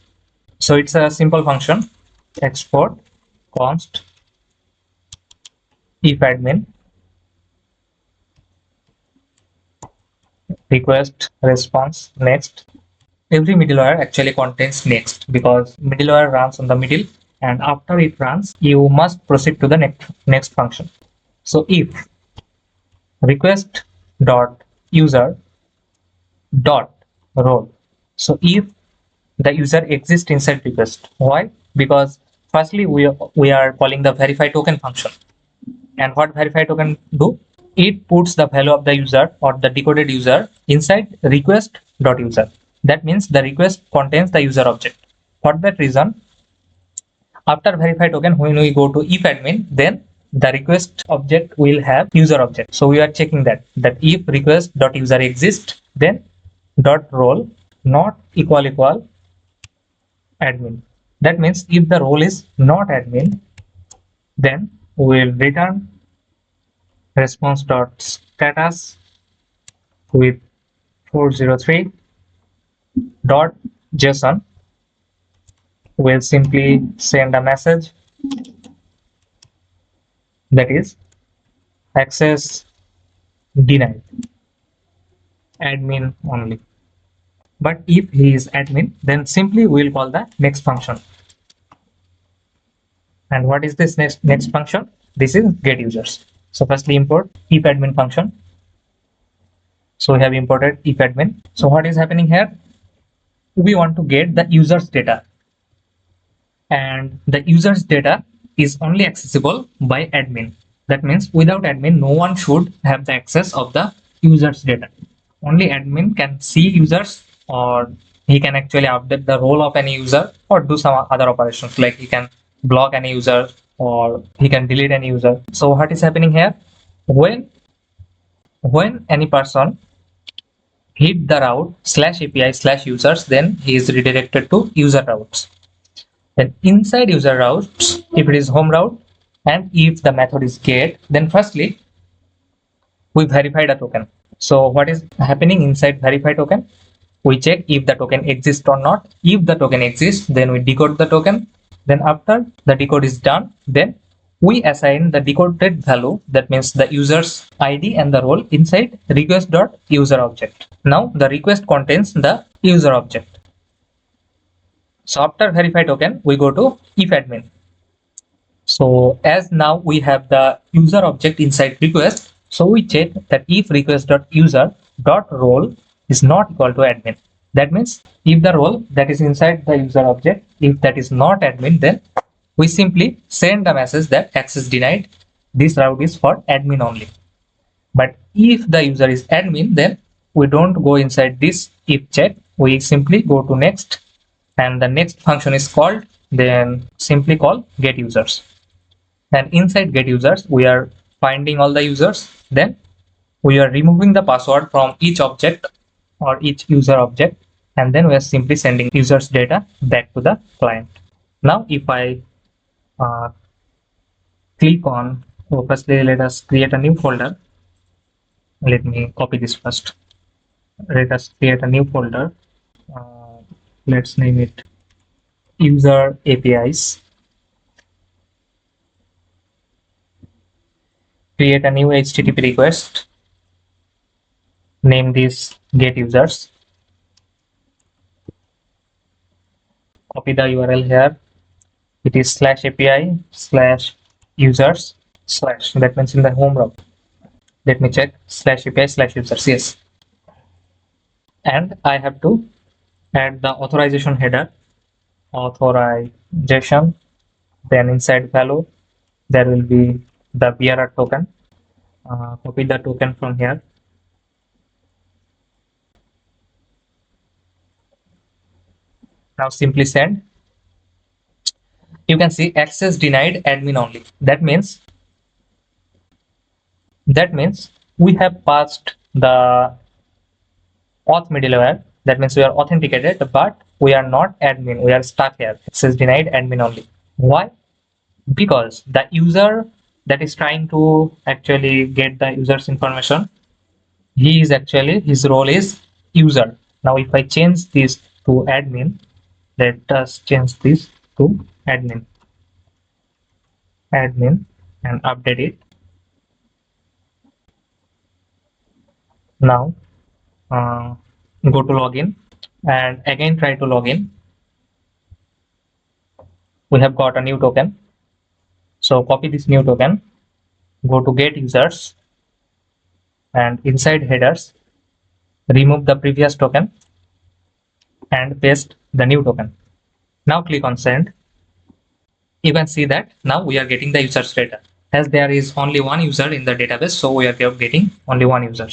[SPEAKER 1] So it's a simple function, export const if admin request response next. Every middleware actually contains next because middleware runs on the middle, and after it runs you must proceed to the next function. So if request dot user dot role, so if the user exists inside request, why? Because firstly we are calling the verify token function, and what verify token do? It puts the value of the user or the decoded user inside request dot user. That means the request contains the user object. For that reason, after verify token, when we go to if admin, then the request object will have user object. So we are checking that if request dot user exists, then dot role not equal admin. That means if the role is not admin, then we will return response dot status with 403 dot JSON. Will simply send a message that is access denied, admin only. But if he is admin, then simply we'll call the next function. And what is this next function? This is get users. So firstly import if admin function. So we have imported if admin. So what is happening here? We want to get the user's data, and the user's data is only accessible by admin. That means without admin, no one should have the access of the user's data. Only admin can see users, or he can actually update the role of any user or do some other operations, like he can block any user or he can delete any user. So what is happening here? When any person hit the route /API/users, then he is redirected to user routes. Then inside user routes, if it is home route and if the method is get, then firstly we verify the token. So what is happening inside verify token? We check if the token exists or not. If the token exists, then we decode the token. Then after the decode is done, then we assign the decoded value, that means the user's ID and the role, inside request.user object. Now the request contains the user object. So after verify token, we go to if admin. So as now we have the user object inside request, so we check that if request.user.role is not equal to admin. That means if the role that is inside the user object, if that is not admin, then we simply send a message that access denied. This route is for admin only. But if the user is admin, then we don't go inside this if check. We simply go to next, and the next function is called, then simply call get users. And inside get users, we are finding all the users. Then we are removing the password from each object or each user object, and then we are simply sending users data back to the client. Now if I click on, firstly let us create a new folder. Let me copy this first. Let us create a new folder. Let's name it user APIs. Create a new HTTP request. Name this get users. Copy the URL here. It is /API/users/ that means in the home route. Let me check /API/users. Yes. And I have to add the authorization header, authorization. Then inside value, there will be the bearer token. Copy the token from here. Now simply send. You can see access denied admin only. That means we have passed the auth middleware. That means we are authenticated, but we are not admin. We are stuck here. Access denied admin only. Why? Because the user that is trying to actually get the user's information. He is actually, his role is user. Now if I change this to admin, let us change this to admin and update it. Now go to login and again try to login. We have got a new token. So copy this new token, go to get users and inside headers, remove the previous token and paste the new token. Now click on send. You can see that now we are getting the users data. As there is only one user in the database, so we are getting only one user.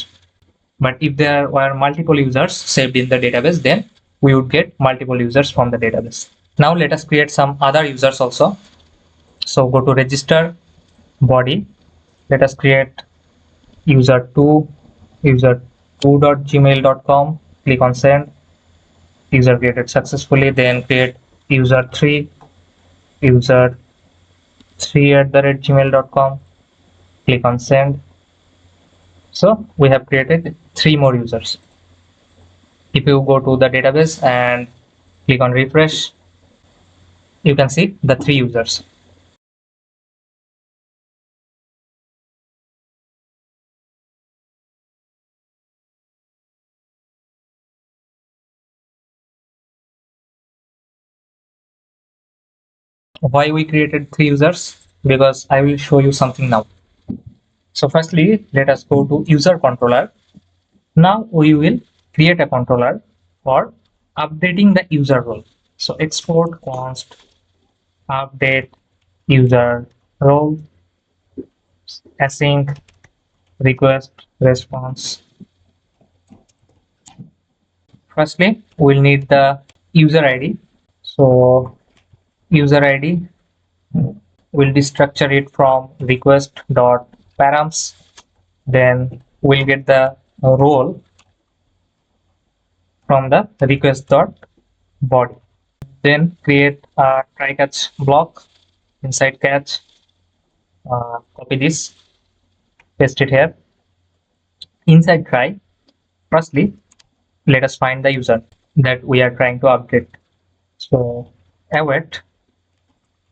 [SPEAKER 1] But if there were multiple users saved in the database, then we would get multiple users from the database. Now let us create some other users also. So go to register body. Let us create user2, user2.gmail.com. Click on send. User created successfully. Then create user3, user3@gmail.com. Click on send. So we have created 3 more users. If you go to the database and click on refresh, you can see the 3 users. Why we created 3 users? Because I will show you something now. So firstly, let us go to user controller. Now we will create a controller for updating the user role. So export const update user role async request response. Firstly, we'll need the user ID. So user ID will destructure it from request.params. Then we'll get the role from the request.body. Then create a try catch block inside catch. Copy this, paste it here. Inside try, firstly, let us find the user that we are trying to update. So await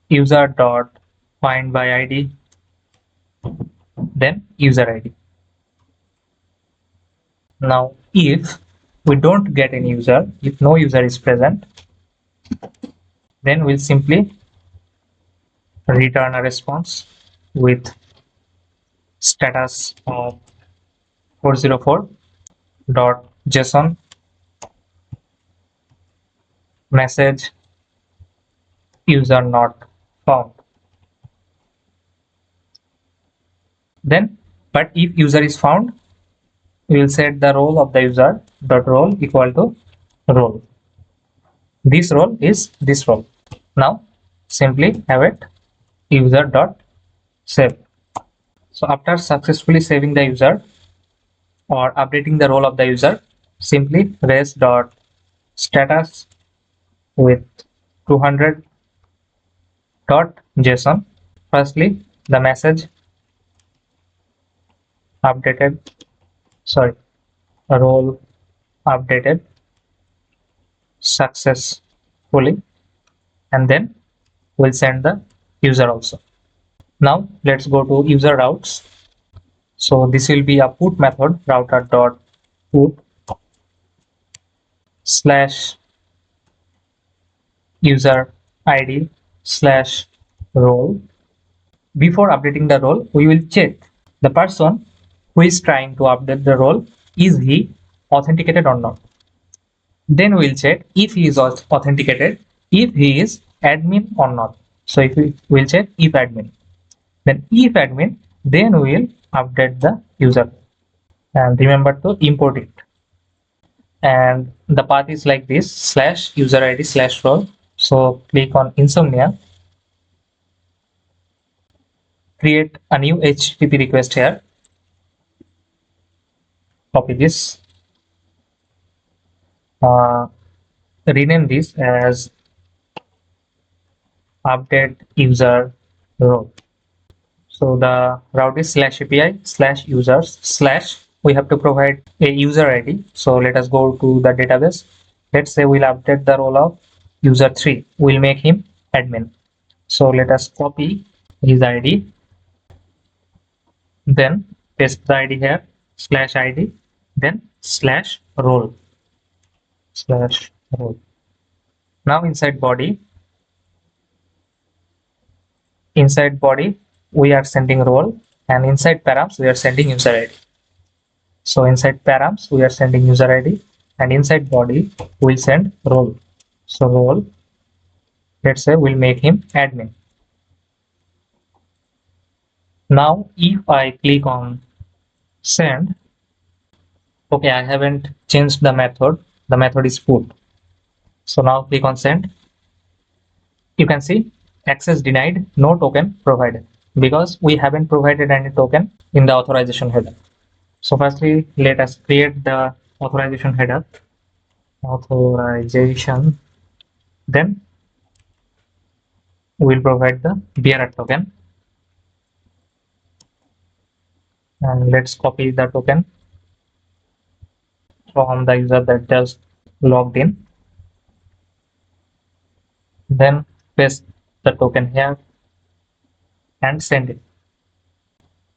[SPEAKER 1] user dot find by ID, then user ID. Now, if we don't get any user, if no user is present, then we'll simply return a response with status of 404.json message user not found. Then, but if user is found, we will set the role of the user dot role equal to role. This role is this role. Now, simply await user dot save. So after successfully saving the user or updating the role of the user, simply res dot status with 200.json. Firstly, the message updated, sorry, role updated successfully, and then we'll send the user also. Now let's go to user routes. So this will be a put method, router dot put slash user ID slash role. Before updating the role, we will check the person who is trying to update the role, is he authenticated or not. Then we'll check if he is authenticated, if he is admin or not. So if we'll check if admin, then if admin, then we will update the user and remember to import it. And the path is like this, slash user ID slash role. So click on Insomnia, create a new HTTP request here, copy this, rename this as update user role. So the route is /API/users/ we have to provide a user ID. So let us go to the database. Let's say we'll update the role of user3. We'll make him admin. So let us copy his ID, then paste the ID here, /ID, then /role. Now inside body we are sending role, and inside params we are sending user ID. So inside params we are sending user ID, and inside body we'll send role. So role, let's say we'll make him admin. Now if I click on send, okay, I haven't changed the method is put. So now click on send. You can see access denied, no token provided, because we haven't provided any token in the authorization header. So firstly, let us create the authorization header, authorization, then we'll provide the bearer token, and let's copy the token from the user that just logged in, then paste the token here and send it.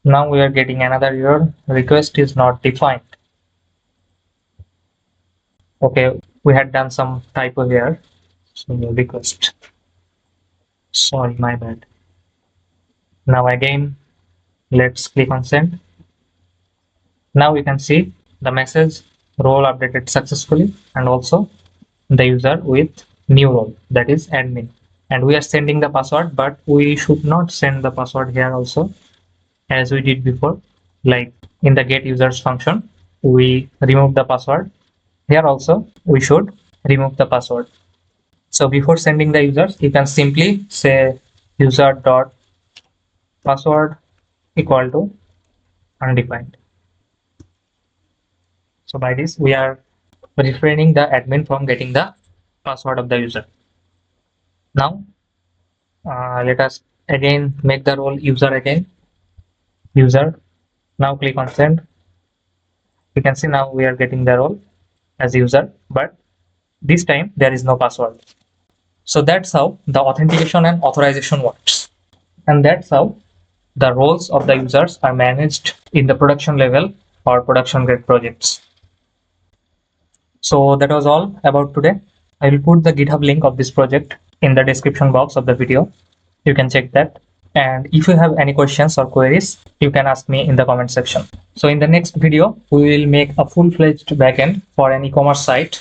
[SPEAKER 1] Now we are getting another error, request is not defined. Okay, we had done some typo here. So request, sorry, my bad. Now again, let's click on send. Now we can see the message role updated successfully, and also the user with new role, that is admin. And we are sending the password, but we should not send the password here also, as we did before. Like in the get users function, we remove the password. Here also we should remove the password. So before sending the users, you can simply say user.password equal to undefined. So by this, we are refraining the admin from getting the password of the user. Now, let us again make the role user again. User. Now click on send. You can see now we are getting the role as user, but this time there is no password. So that's how the authentication and authorization works. And that's how the roles of the users are managed in the production level or production grade projects. So that was all about today. I will put the GitHub link of this project in the description box of the video. You can check that. And if you have any questions or queries, you can ask me in the comment section. So in the next video, we will make a full-fledged backend for an e-commerce site.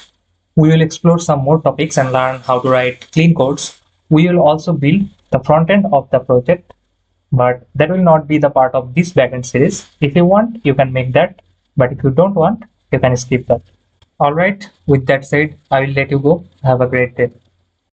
[SPEAKER 1] We will explore some more topics and learn how to write clean codes. We will also build the front end of the project, but that will not be the part of this backend series. If you want, you can make that, but if you don't want, you can skip that. All right, with that said, I will let you go. Have a great day.